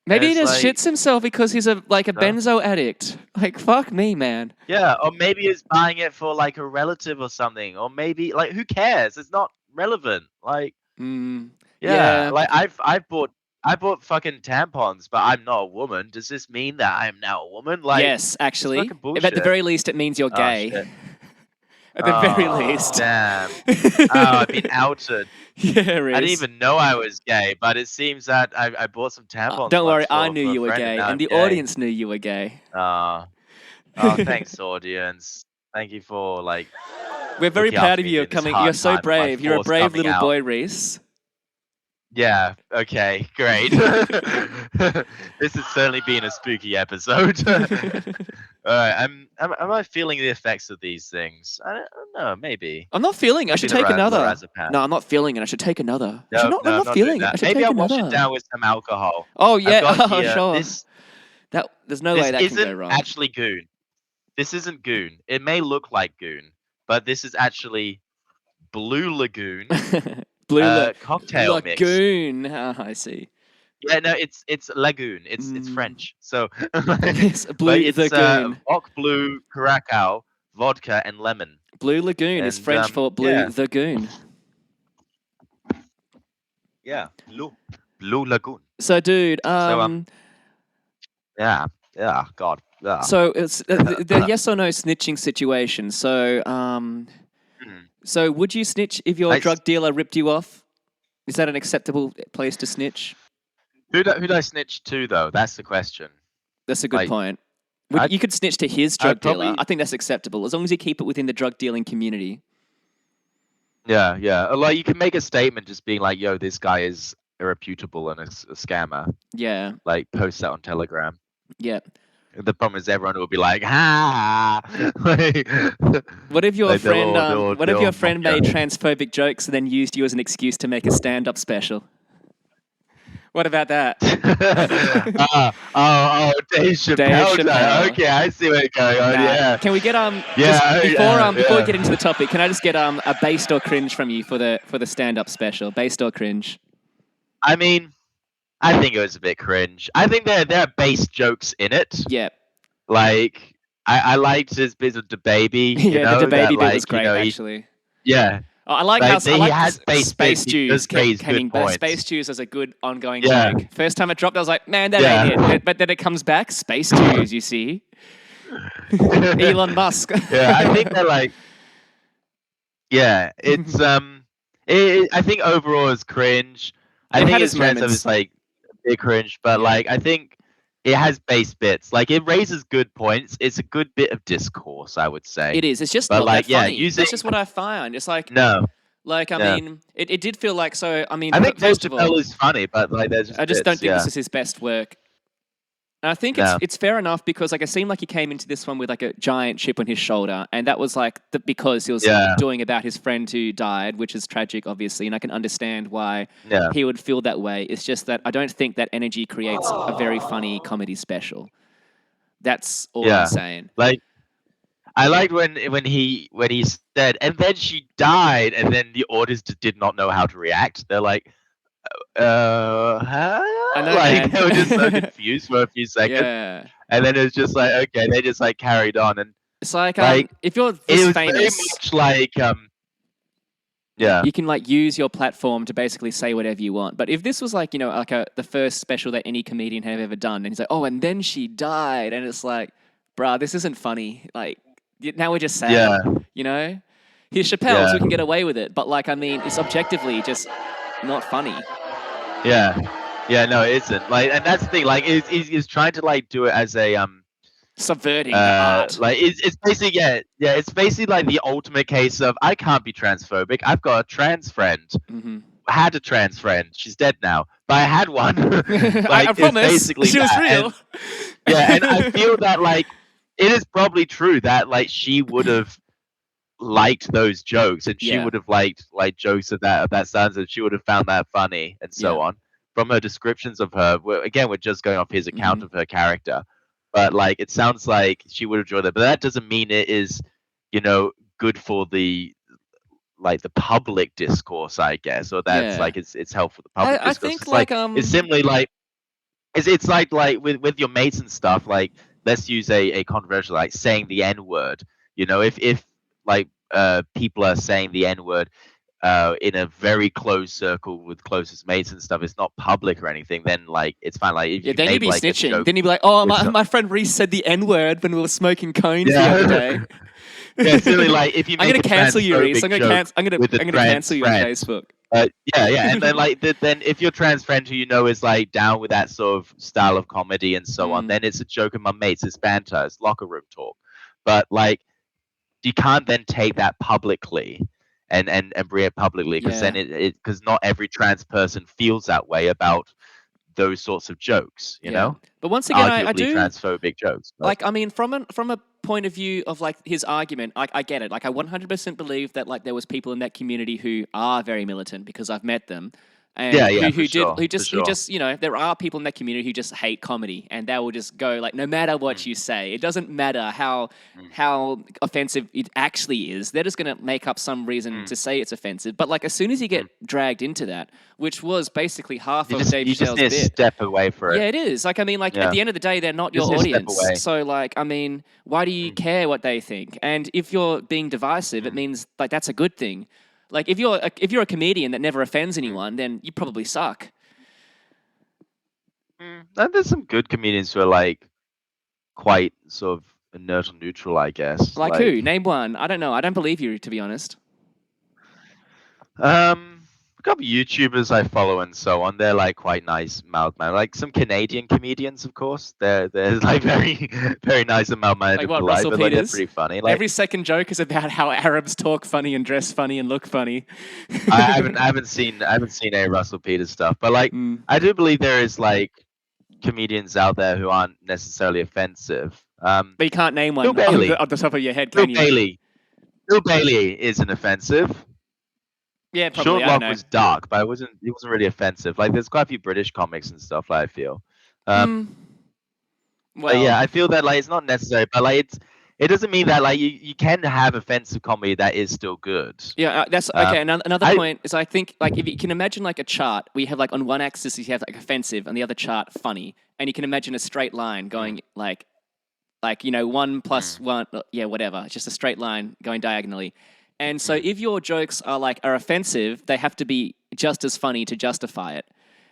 Maybe he just shits himself because he's a benzo addict. Like, fuck me, man. Yeah, or maybe he's buying it for like a relative or something. Or maybe, like, who cares? It's not relevant. Like, yeah. Like, I bought fucking tampons, but I'm not a woman. Does this mean that I am now a woman? Like, yes, actually. At the very least, it means you're gay. Shit. At the very least. Damn. I've been outed. Yeah, Reese. I didn't even know I was gay, but it seems that I bought some tampons. Don't worry, I knew you were gay, and the audience knew you were gay. Thanks, audience. Thank you for, like... We're very proud of you coming. You're so brave. You're a brave little boy, Reese. Yeah, okay, great. This has certainly been a spooky episode. Alright, am I feeling the effects of these things? I don't know, maybe. I'm not feeling it. I should take another. No, I'm not feeling it. I should take another. I'm not feeling it. I should maybe take I'll wash another. it down with some alcohol. Oh, yeah. Sure. There's no way that can go wrong. This isn't actually goon. This isn't goon. It may look like goon, but this is actually Blue Lagoon. Cocktail mix. Lagoon. I see. Yeah, no, it's Lagoon. It's French. So it's Blue Lagoon. Oak Blue, Curacao, vodka, and lemon. Blue Lagoon is French for Blue Lagoon. Yeah, Blue Lagoon. So, dude, yeah, God. Yeah. So it's the yes or no snitching situation. So, so would you snitch if your drug dealer ripped you off? Is that an acceptable place to snitch? Who do I snitch to, though? That's the question. That's a good point. You could snitch to his drug dealer. I think that's acceptable, as long as you keep it within the drug dealing community. Yeah, yeah. Like, you can make a statement just being like, yo, this guy is irreputable and a scammer. Yeah. Like, post that on Telegram. Yeah. The problem is everyone will be like, ha! What if your friend made transphobic jokes and then used you as an excuse to make a stand-up special? What about that? Dave Chappelle. Okay, I see where you're going on. Yeah. Can we get before we get into the topic? Can I just get a based or cringe from you for the stand-up special? Based or cringe? I mean, I think it was a bit cringe. I think there are base jokes in it. Yeah. Like I liked his bit of the baby. The baby bit was great, actually. Yeah. Oh, I like how Space Jews came back. Space Jews as a good ongoing joke. First time it dropped, I was like, man, that ain't it. But then it comes back, Space Jews, you see. Elon Musk. Yeah, I think they're like, it's I think overall it's cringe. I think it's like a bit cringe, but like I think it has base bits. Like it raises good points. It's a good bit of discourse, I would say. It is. It's just not that funny. That's just what I find. It's like I mean, it did feel like so. I mean, I think Dave Chappelle is funny, but like there's just I just don't think this is his best work. And I think it's fair enough because like it seemed like he came into this one with like a giant chip on his shoulder, and that was like because he was doing about his friend who died, which is tragic, obviously, and I can understand why he would feel that way. It's just that I don't think that energy creates a very funny comedy special. That's all I'm saying. Like I liked when he said, and then she died, and then the audience did not know how to react. They're like, huh? I know, like they were just so confused for a few seconds, and then it was just like, okay, they just like carried on, and it's like if you're this famous, very much like you can like use your platform to basically say whatever you want. But if this was like like the first special that any comedian have ever done, and he's like, oh, and then she died, and it's like, bruh, this isn't funny. Like now we're just sad, Here's Chapelle, so we can get away with it. But like, I mean, it's objectively just not funny. Yeah, no, it isn't. Like, and that's the thing. Like, he's trying to like do it as a subverting the art. Like, it's basically it's basically like the ultimate case of I can't be transphobic. I've got a trans friend. Mm-hmm. I had a trans friend. She's dead now, but I had one. I promise. Basically she was real. And I feel that like it is probably true that like she would have liked those jokes, and she would have liked like jokes of that stance, and she would have found that funny, and so on. From her descriptions of her, we're just going off his account of her character, but like it sounds like she would have enjoyed it. But that doesn't mean it is, good for the public discourse, I guess, or that's like it's helpful for the public discourse. I think it's it's simply like it's like with your mates and stuff. Like let's use a controversial like saying the N-word. If like people are saying the N-word in a very close circle with closest mates and stuff, it's not public or anything, then like it's fine. Like if then you'd be snitching. Then you'd be like, oh, my friend Reese said the N-word when we were smoking cones the other day. It's really like if you I'm gonna cancel you, Reese. I'm gonna cancel you on Facebook. And then then if your trans friend who is like down with that sort of style of comedy and so on, then it's a joke among mates, it's banter, it's locker room talk. But like you can't then take that publicly and bring it publicly, because then because not every trans person feels that way about those sorts of jokes, you know. But once again, arguably I do transphobic jokes. But. Like, I mean, from a point of view of like his argument, I get it. Like, I 100% believe that like there was people in that community who are very militant because I've met them. And for sure. who just, you know, there are people in that community who just hate comedy, and they will just go like, no matter what you say, it doesn't matter how offensive it actually is. They're just gonna make up some reason to say it's offensive. But like, as soon as you get dragged into that, which was basically half of Dave You just Chappelle's need to bit, step away for it. yeah, it is. Like, I mean, like at the end of the day, they're not your audience. So like, I mean, why do you care what they think? And if you're being divisive, it means like that's a good thing. Like, if you're a comedian that never offends anyone, then you probably suck. And there's some good comedians who are like quite sort of neutral, I guess. Like who? Name one. I don't know. I don't believe you, to be honest. A couple of YouTubers I follow and so on. They're like quite nice, mild mannered. Like some Canadian comedians, of course. They're like very very nice and mild mannered. Like what, Russell Peters? Like, they're pretty funny. Like, every second joke is about how Arabs talk funny and dress funny and look funny. I haven't seen any Russell Peters stuff, but like I do believe there is like comedians out there who aren't necessarily offensive. But you can't name one off the top of your head, can you? Bill Bailey isn't offensive. Yeah, probably. Short Rock was dark, but it wasn't really offensive. Like, there's quite a few British comics and stuff, I feel. Well, yeah, I feel that like it's not necessary, but like it doesn't mean that like you can have offensive comedy that is still good. Yeah, that's okay. Another point is, I think, like, if you can imagine like a chart, we have like on one axis you have like offensive, and the other chart funny, and you can imagine a straight line going like 1 + 1, whatever. It's just a straight line going diagonally. And so if your jokes are offensive, they have to be just as funny to justify it.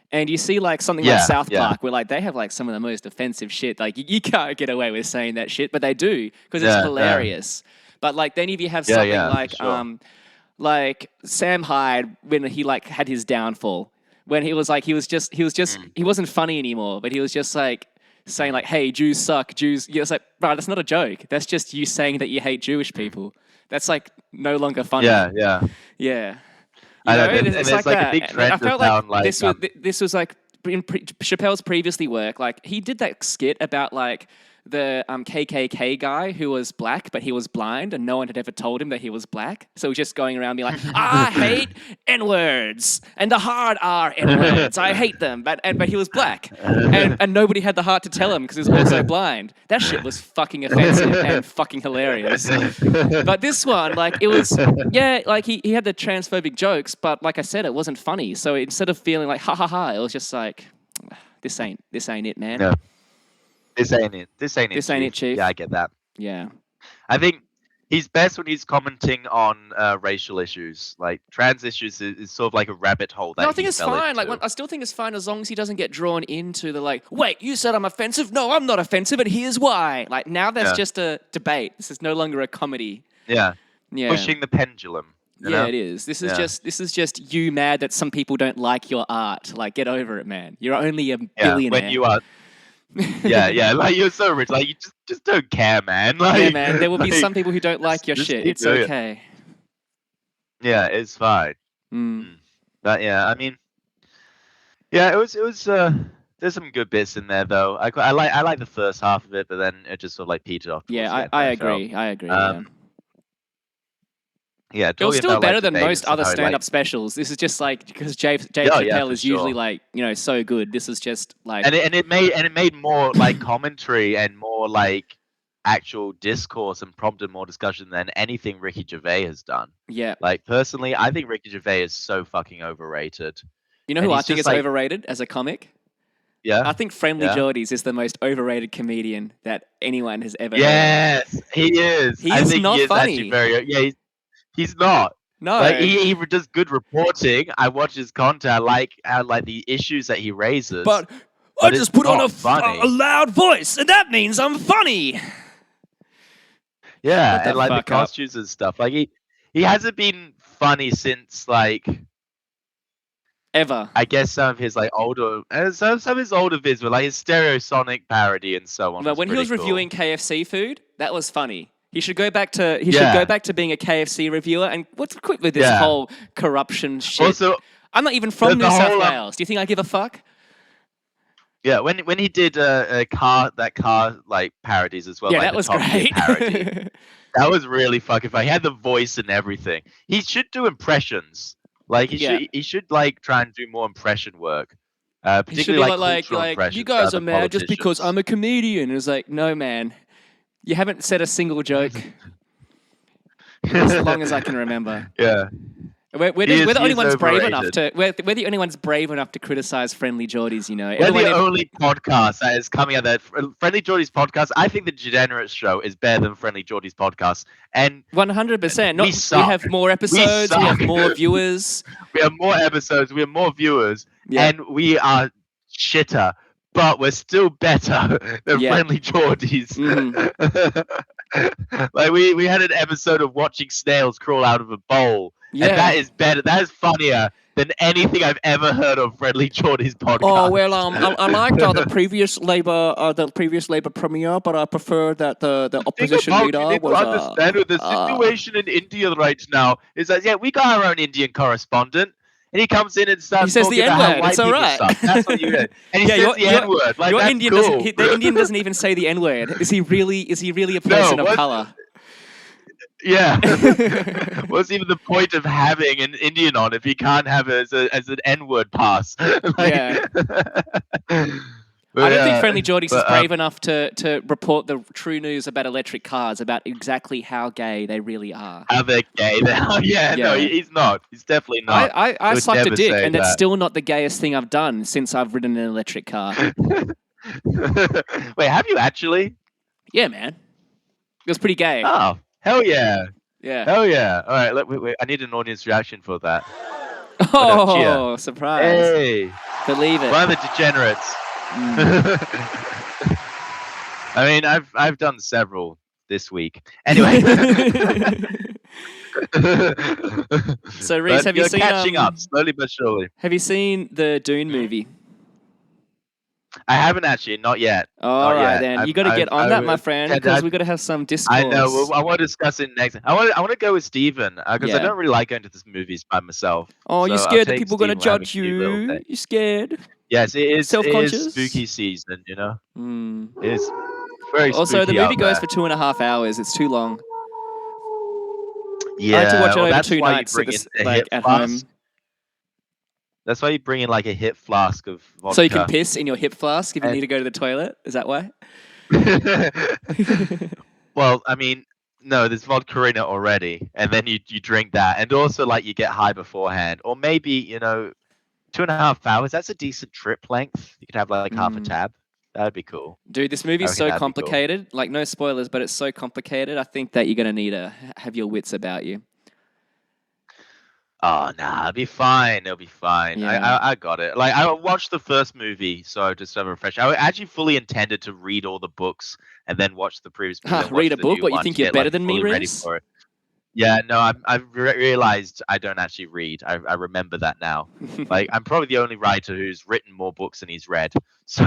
And you see like something like South Park, where like they have like some of the most offensive shit. Like you can't get away with saying that shit, but they do because it's hilarious. But like then if you have something like Sam Hyde, when he like had his downfall, when he wasn't funny anymore, but he was just like saying like, "Hey, Jews suck, Jews." It's like, bro, that's not a joke. That's just you saying that you hate Jewish people. That's like no longer funny. Yeah. You know, it's like that. A big trend. I felt like this was like in Chappelle's previously work. Like he did that skit about like the KKK guy who was black, but he was blind, and no one had ever told him that he was black. So he was just going around being like, "I hate N-words and the hard R N-words. I hate them." But he was black, and nobody had the heart to tell him because he was also blind. That shit was fucking offensive and fucking hilarious. But this one, like, it was, like he had the transphobic jokes, but like I said, it wasn't funny. So instead of feeling like ha ha ha, it was just like, this ain't it, man. No. This ain't it, Chief. Yeah, I get that. Yeah. I think he's best when he's commenting on racial issues. Like, trans issues is sort of like a rabbit hole. No, I think it's fine. Like, I still think it's fine as long as he doesn't get drawn into the like, wait, you said I'm offensive? No, I'm not offensive, and here's why. Like, now that's just a debate. This is no longer a comedy. Yeah. Pushing the pendulum. You know? It is. This is just you mad that some people don't like your art. Like, get over it, man. You're only a billionaire. When you are. Like, you're so rich, like, you just don't care, man. Like, yeah, man, there will be some people who don't like your shit. It's okay. Yeah, it's fine. But yeah, I mean, it was there's some good bits in there though. I like the first half of it, but then it just sort of like petered off. Yeah, I agree. Yeah, it was still better than most other stand-up specials. This is just like because Dave Chappelle is usually like, you know, so good. This is just like, and it made more like commentary and more like actual discourse and prompted more discussion than anything Ricky Gervais has done. Yeah, like personally, I think Ricky Gervais is so fucking overrated. You know who I think is overrated as a comic? Yeah, I think Friendly Jordies is the most overrated comedian that anyone has ever. Yes, he is. He's not funny. He's not. No. Like, he does good reporting. I watch his content. I like the issues that he raises. But I just put on a loud voice, and that means I'm funny. Yeah, and like the costumes and stuff. Like he hasn't been funny since like ever. I guess some of his like older some of his older vids were like his Stereosonic parody and so on. But when he was reviewing KFC food, that was funny. He should go back to being a KFC reviewer and quit with this whole corruption shit. Also, I'm not even from New South Wales. Do you think I give a fuck? Yeah, when he did car like parodies as well. Yeah, like that was great. That was really fucking funny. He had the voice and everything. He should do impressions. Like he should like try and do more impression work. Particularly like cultural impressions. You guys are mad just because I'm a comedian. It's like, no, man, you haven't said a single joke as long as I can remember. Yeah. We're the only ones brave enough to. We're the only ones brave enough to criticize Friendly Jordies. You know, we're the only podcast that is coming out. That Friendly Jordies podcast. I think the Degenerates show is better than Friendly Jordies podcast, and 100%. We have more episodes. We have more viewers. We have more episodes. We have more viewers, and we are shitter, but we're still better than Friendly Jordies. Like we had an episode of watching snails crawl out of a bowl. Yeah. And that is better. That is funnier than anything I've ever heard of Friendly Jordies podcast. Oh well, I liked the previous Labour premiere, but I prefer that the opposition leader was. Understand with the situation in India right now is that we got our own Indian correspondent, and he comes in and starts talking about how white people suck. That's what you heard. And he says the N-word. Like, that's Indian cool. The Indian doesn't even say the N-word. Is he really a person of color? Yeah. What's even the point of having an Indian on if he can't have it as an N-word pass? Yeah. I don't think Friendly Jordies is brave enough to report the true news about electric cars, about exactly how gay they really are. How they're gay. No, he's not. He's definitely not. I sucked a dick, and that's still not the gayest thing I've done since I've ridden an electric car. Wait, have you actually? Yeah, man. It was pretty gay. Oh. Hell yeah. Yeah. Hell yeah. All right, wait. I need an audience reaction for that. Oh, surprise. Hey. Believe it. One of the degenerates. I mean, I've done several this week. Anyway. So, Reese, have you seen... catching up, slowly but surely. Have you seen the Dune movie? I haven't actually, not yet. All right, then. You got to get on that, my friend, because we've got to have some discourse. I know. Well, I want to discuss it next. I want to go with Steven, because I don't really like going to these movies by myself. Oh, you're scared that people are going to judge you? You're scared? Yes, it is. Self-conscious? It is spooky season, you know? It is very spooky. Also, the movie goes for 2.5 hours. It's too long. Yeah, I had to watch it over 2 nights at home. That's why you bring in like a hip flask of vodka. So you can piss in your hip flask if you need to go to the toilet? Is that why? Well, I mean, no, there's vodka in it already. And then you drink that. And also, like, you get high beforehand. Or maybe, 2.5 hours. That's a decent trip length. You could have like half a tab. That would be cool. Dude, this movie's so complicated. Cool. Like, no spoilers, but it's so complicated. I think that you're going to need to have your wits about you. Oh, nah, it'll be fine. It'll be fine. Yeah. I got it. Like, I watched the first movie, so just to have a refresh. I actually fully intended to read all the books and then watch the previous movie. Read a book? What, you think you're better than me, Reese? Yeah, no, I've realized I don't actually read. I remember that now. Like, I'm probably the only writer who's written more books than he's read. So,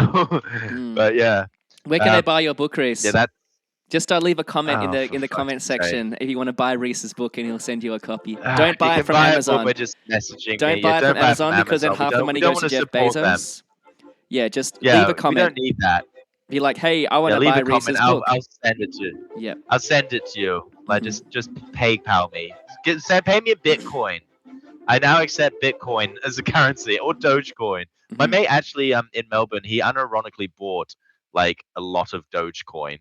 but yeah. Where can they buy your book, Reese? Yeah, that's... Just leave a comment in the comment section if you want to buy Reese's book, and he'll send you a copy. Don't buy it from Amazon. We're just messaging Don't buy it from Amazon because then half the money goes to Jeff Bezos. Yeah, just leave a comment. We don't need that. Be like, hey, I want to buy Reese's book. I'll send it to you. Yeah. I'll send it to you. Like, just PayPal me. Pay me a Bitcoin. I now accept Bitcoin as a currency, or Dogecoin. My mate actually in Melbourne, he unironically bought like a lot of Dogecoin.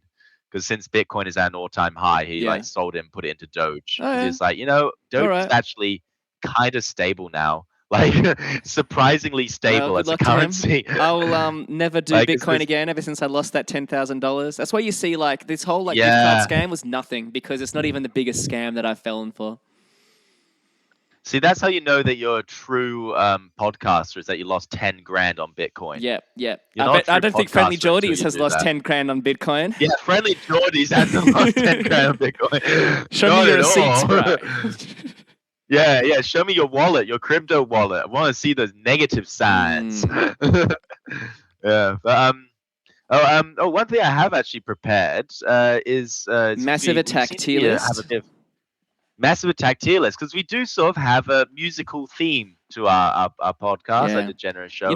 Because since Bitcoin is at an all-time high, he like sold it and put it into Doge. Oh, yeah. He's like, Doge is actually kind of stable now. Like, surprisingly stable as a currency. I will never do Bitcoin again ever since I lost that $10,000. That's why you see, like, this whole gift card scam was nothing, because it's not even the biggest scam that I've fallen for. See, that's how you know that you're a true podcaster, is that you lost 10 grand on Bitcoin. Yeah. I don't think Friendly Jordies has lost 10 grand on Bitcoin. Yeah, Friendly Jordies hasn't lost 10 grand on Bitcoin. Show me your receipts, bro. Yeah, show me your wallet, your crypto wallet. I want to see those negative signs. Yeah, but one thing I have actually prepared is Massive Attack tier list. Massive Attack tier list, because we do sort of have a musical theme to our podcast, like the Generous Show.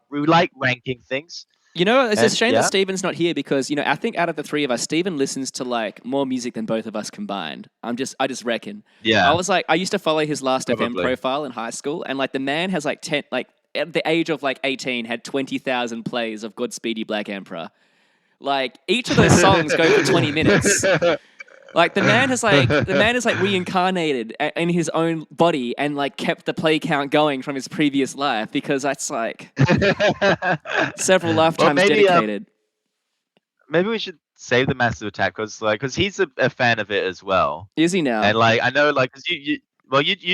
We like ranking things. You know, it's a shame that Steven's not here because, you know, I think out of the three of us, Steven listens to like more music than both of us combined. I just reckon. Yeah. I used to follow his Last FM profile in high school, and like the man has like at the age of like 18 had 20,000 plays of Godspeed You Black Emperor. Like each of those songs go for 20 minutes. Like the man is like reincarnated in his own body and like kept the play count going from his previous life because that's like several lifetimes dedicated. Maybe we should save the Massive Attack because he's a fan of it as well. Is he now? And like I know like because you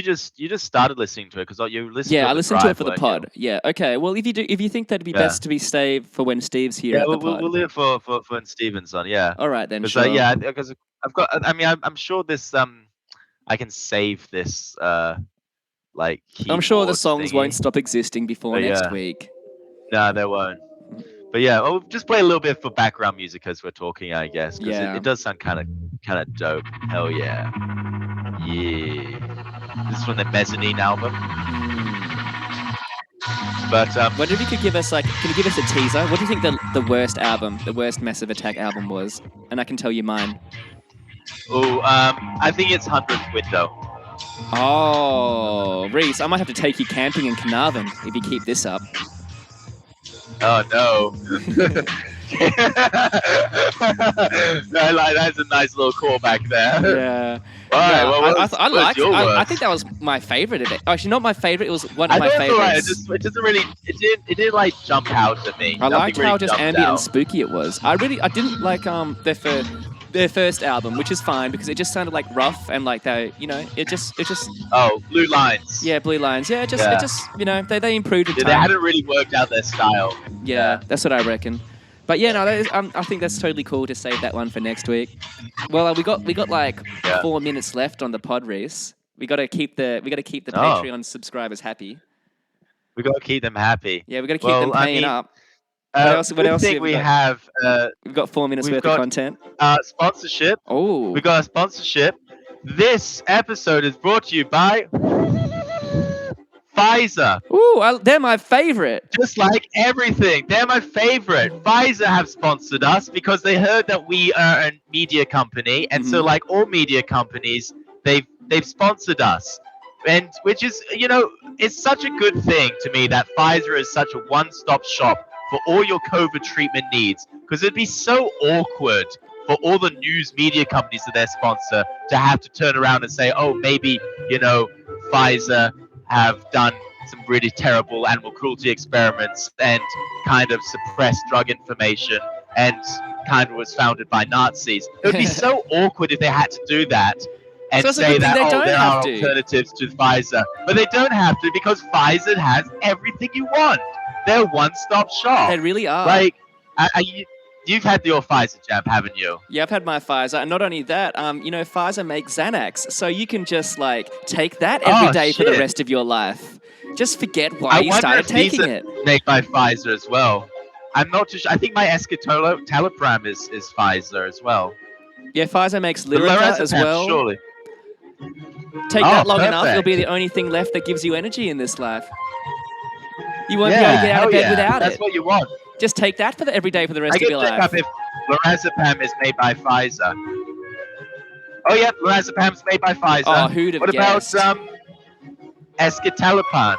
just started listening to it because you listened. Yeah, I listened to it for the pod. Yeah, okay. Well, if you think that'd be best to be saved for when Steve's here at the pod. We'll leave it for when Steven's on. Yeah. All right then. Sure. Because I've got. I mean, I'm sure this. I can save this. Like. I'm sure the songs won't stop existing before next week. No, they won't. But yeah, we'll just play a little bit for background music as we're talking, I guess, because it does sound kind of dope. Hell yeah. Yeah. This is from the Mezzanine album. But wonder if you could give us can you give us a teaser? What do you think the worst Massive Attack album was? And I can tell you mine. I think it's 100th Window. Oh, Reese, I might have to take you camping in Carnarvon if you keep this up. Oh no. No, like that's a nice little callback there. Yeah. All right. I think that was my favorite of it. Actually, not my favorite. It was one of my favorites. Right. It doesn't really. It didn't like jump out to me. I liked how just ambient and spooky it was. I didn't like their first album, which is fine because it just sounded like rough and like it just. Oh, Blue Lines. Yeah, Blue Lines. Yeah, it just they improved it. They hadn't really worked out their style. Yeah, that's what I reckon. But yeah, no, I think that's totally cool to save that one for next week. Well, we got like 4 minutes left on the pod race. We got to keep the Patreon subscribers happy. We got to keep them happy. Yeah, we got to keep them paying up. What else? We have. We've got 4 minutes worth of content. Sponsorship. Oh, we got a sponsorship. This episode is brought to you by Pfizer. Ooh, they're my favorite. Just like everything, they're my favorite. Pfizer have sponsored us because they heard that we are a media company, and so like all media companies, they've sponsored us, and which is it's such a good thing to me that Pfizer is such a one-stop shop for all your COVID treatment needs, because it'd be so awkward for all the news media companies that they sponsor to have to turn around and say, oh, maybe Pfizer have done some really terrible animal cruelty experiments and kind of suppressed drug information and kind of was founded by Nazis. It would be so awkward if they had to do that and say that, there are alternatives to Pfizer. But they don't have to because Pfizer has everything you want. They're a one-stop shop. They really are. Like, you've had your Pfizer jab, haven't you? Yeah, I've had my Pfizer. And not only that, Pfizer makes Xanax. So you can just, take that every day for the rest of your life. Just forget why you started taking it. Made by Pfizer as well. I'm not too sure. I think my escitalopram is Pfizer as well. Yeah, Pfizer makes Lyrica as well. Surely. Take that long enough, it'll be the only thing left that gives you energy in this life. You won't be able to get out of bed without That's what you want. Just take that for every day for the rest of your life. I can check up if lorazepam is made by Pfizer. Oh, yeah, lorazepam's made by Pfizer. Oh, who'd have guessed? What about escitalopram?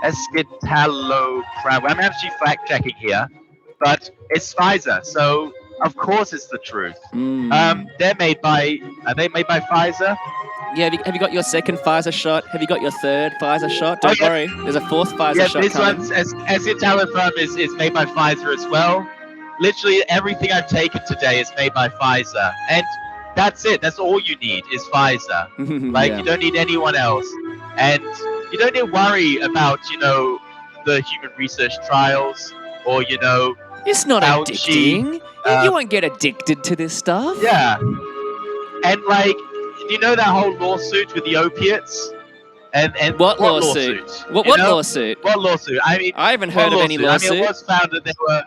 Escitalopram. I'm actually fact-checking here, but it's Pfizer, so of course it's the truth. Are they made by Pfizer? Yeah, have you got your second Pfizer shot? Have you got your third Pfizer shot? Don't worry, there's a fourth Pfizer shot coming. This one's escitalopram is made by Pfizer as well. Literally everything I've taken today is made by Pfizer, and that's it. That's all you need is Pfizer. You don't need anyone else, and you don't need to worry about the human research trials or It's not addicting. You won't get addicted to this stuff. Yeah, and that whole lawsuit with the opiates? And what lawsuit? What lawsuit? What lawsuit? I mean, I haven't heard of any lawsuit. It was found that there were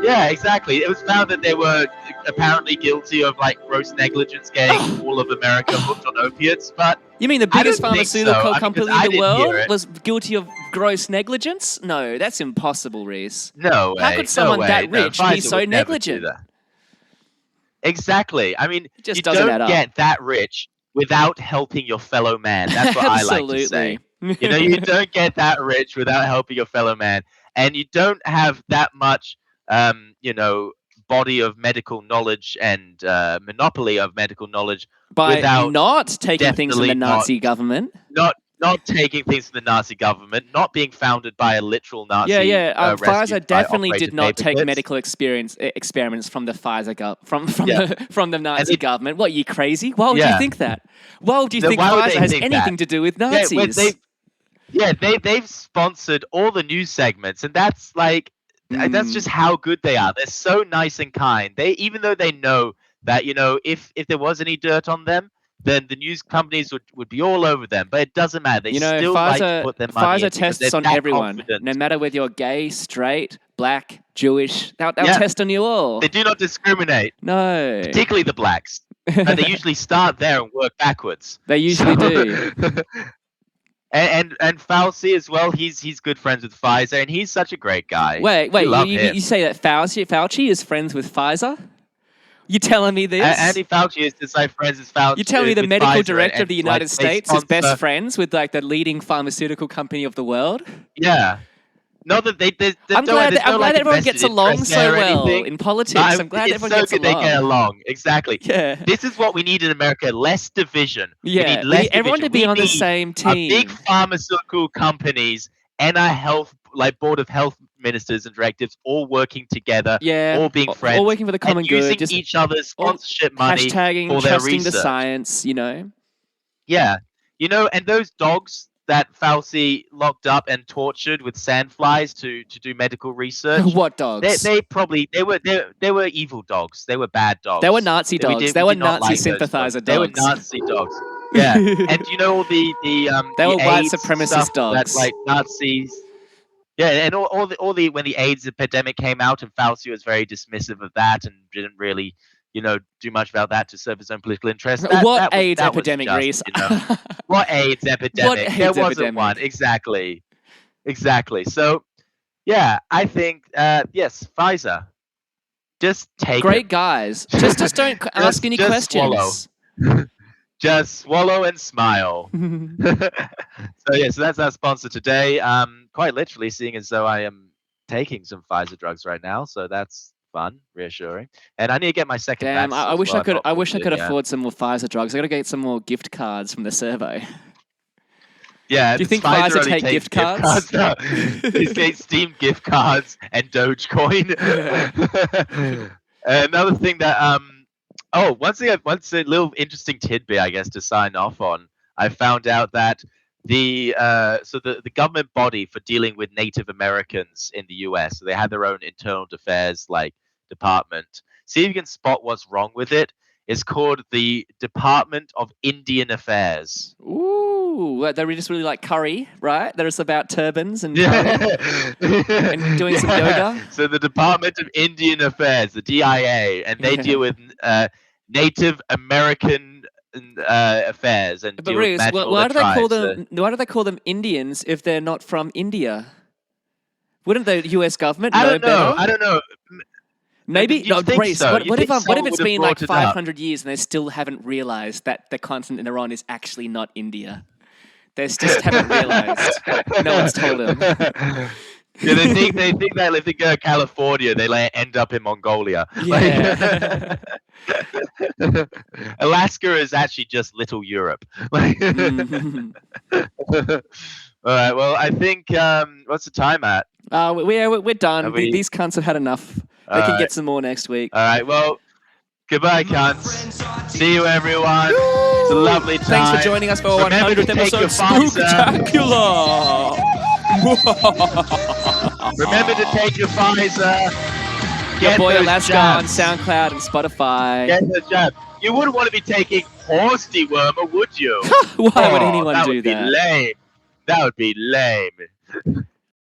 Yeah, exactly. It was found that they were apparently guilty of like gross negligence, getting all of America hooked on opiates. But you mean the biggest pharmaceutical company in the world it. was guilty of gross negligence? No, that's impossible, Reese. No way. How could someone that rich be so would never negligent? do that. Exactly. I mean, just you doesn't don't get that rich without helping your fellow man. That's what I like to say. You know, you don't get that rich without helping your fellow man, and you don't have that much, you know, body of medical knowledge and monopoly of medical knowledge by without not taking things from the Nazi government. Not taking things from the Nazi government, not being founded by a literal Nazi. Pfizer definitely did not take medical experiments from the Pfizer from the Nazi government. What, are you crazy? Why would you think that? Why would you think Pfizer has anything to do with Nazis? They've sponsored all the news segments, and that's like that's just how good they are. They're so nice and kind. Even though they know that, you know, if there was any dirt on them, then the news companies would be all over them. But it doesn't matter. They still like to put their money in. Pfizer tests on everyone, no matter whether you're gay, straight, black, Jewish. They'll test on you all. They do not discriminate. No. Particularly the blacks. And they usually start there and work backwards. They usually do. And Fauci as well. He's good friends with Pfizer, and he's such a great guy. Wait, you say that Fauci is friends with Pfizer? You telling me this? Andy Fauci is just like friends with Fauci. You telling me the medical director of the United States is best friends with like the leading pharmaceutical company of the world? Yeah. No, that I'm glad that everyone gets along so well in politics. I'm glad everyone gets along. They get along. Exactly. Yeah. This is what we need in America: less division. Yeah. We need everyone to be on the same team. Big pharmaceutical companies and our health, like board of health ministers and directives, all working together, all being friends, all working for the common good, using just each other's sponsorship money hashtagging, for their trusting research. the science, you know. Yeah, you know, and those dogs that Fauci locked up and tortured with sandflies to do medical research. What dogs? They were evil dogs. They were bad dogs. They were Nazi dogs. They were Nazi sympathizer dogs. They were Nazi dogs. Yeah, and you know all the they were white AIDS supremacist dogs. That like Nazis. Yeah, and all the when the AIDS epidemic came out, and Fauci was very dismissive of that and didn't really, you know, do much about that to serve his own political interests. What AIDS epidemic, Reese? What AIDS epidemic? There wasn't one. Exactly. So, yeah, I think yes, Pfizer. Just take great guys. Just don't ask any questions. Swallow. Just swallow and smile. So that's our sponsor today. Quite literally, seeing as though I am taking some Pfizer drugs right now, so that's fun, reassuring. And I need to get my second. Damn, I wish I could afford some more Pfizer drugs. I gotta get some more gift cards from the survey. Yeah. Do you think Pfizer take gift cards? They take Steam gift cards and Dogecoin. Another thing that once a little interesting tidbit, I guess, to sign off on. I found out that the government body for dealing with Native Americans in the U.S. So they had their own internal affairs like department. See if you can spot what's wrong with it. It's called the Department of Indian Affairs. Ooh, they just really like curry, right? They're just about turbans and and doing some yoga. So the Department of Indian Affairs, the DIA, and they deal with Native American affairs and deal with magical why do they call them Indians if they're not from India? Wouldn't the U.S. government know better? I don't know. Maybe no, Reese. So? What if it's been like 500 years and they still haven't realized that the continent they're on is actually not India? They just haven't realized. No one's told them. Yeah, they think that if they go to California, they end up in Mongolia. Yeah. Alaska is actually just little Europe. All right. Well, I think what's the time at? We're done. These cunts have had enough. They can get some more next week. All right. Well, goodbye, cunts. See you, everyone. It's a lovely time. Thanks for joining us for our 100th episode of Spooktacular. Remember to take your Pfizer. Your boy Alaska on SoundCloud and Spotify. Get the jab. You wouldn't want to be taking horse dewormer, would you? Why would anyone do that? That would be lame.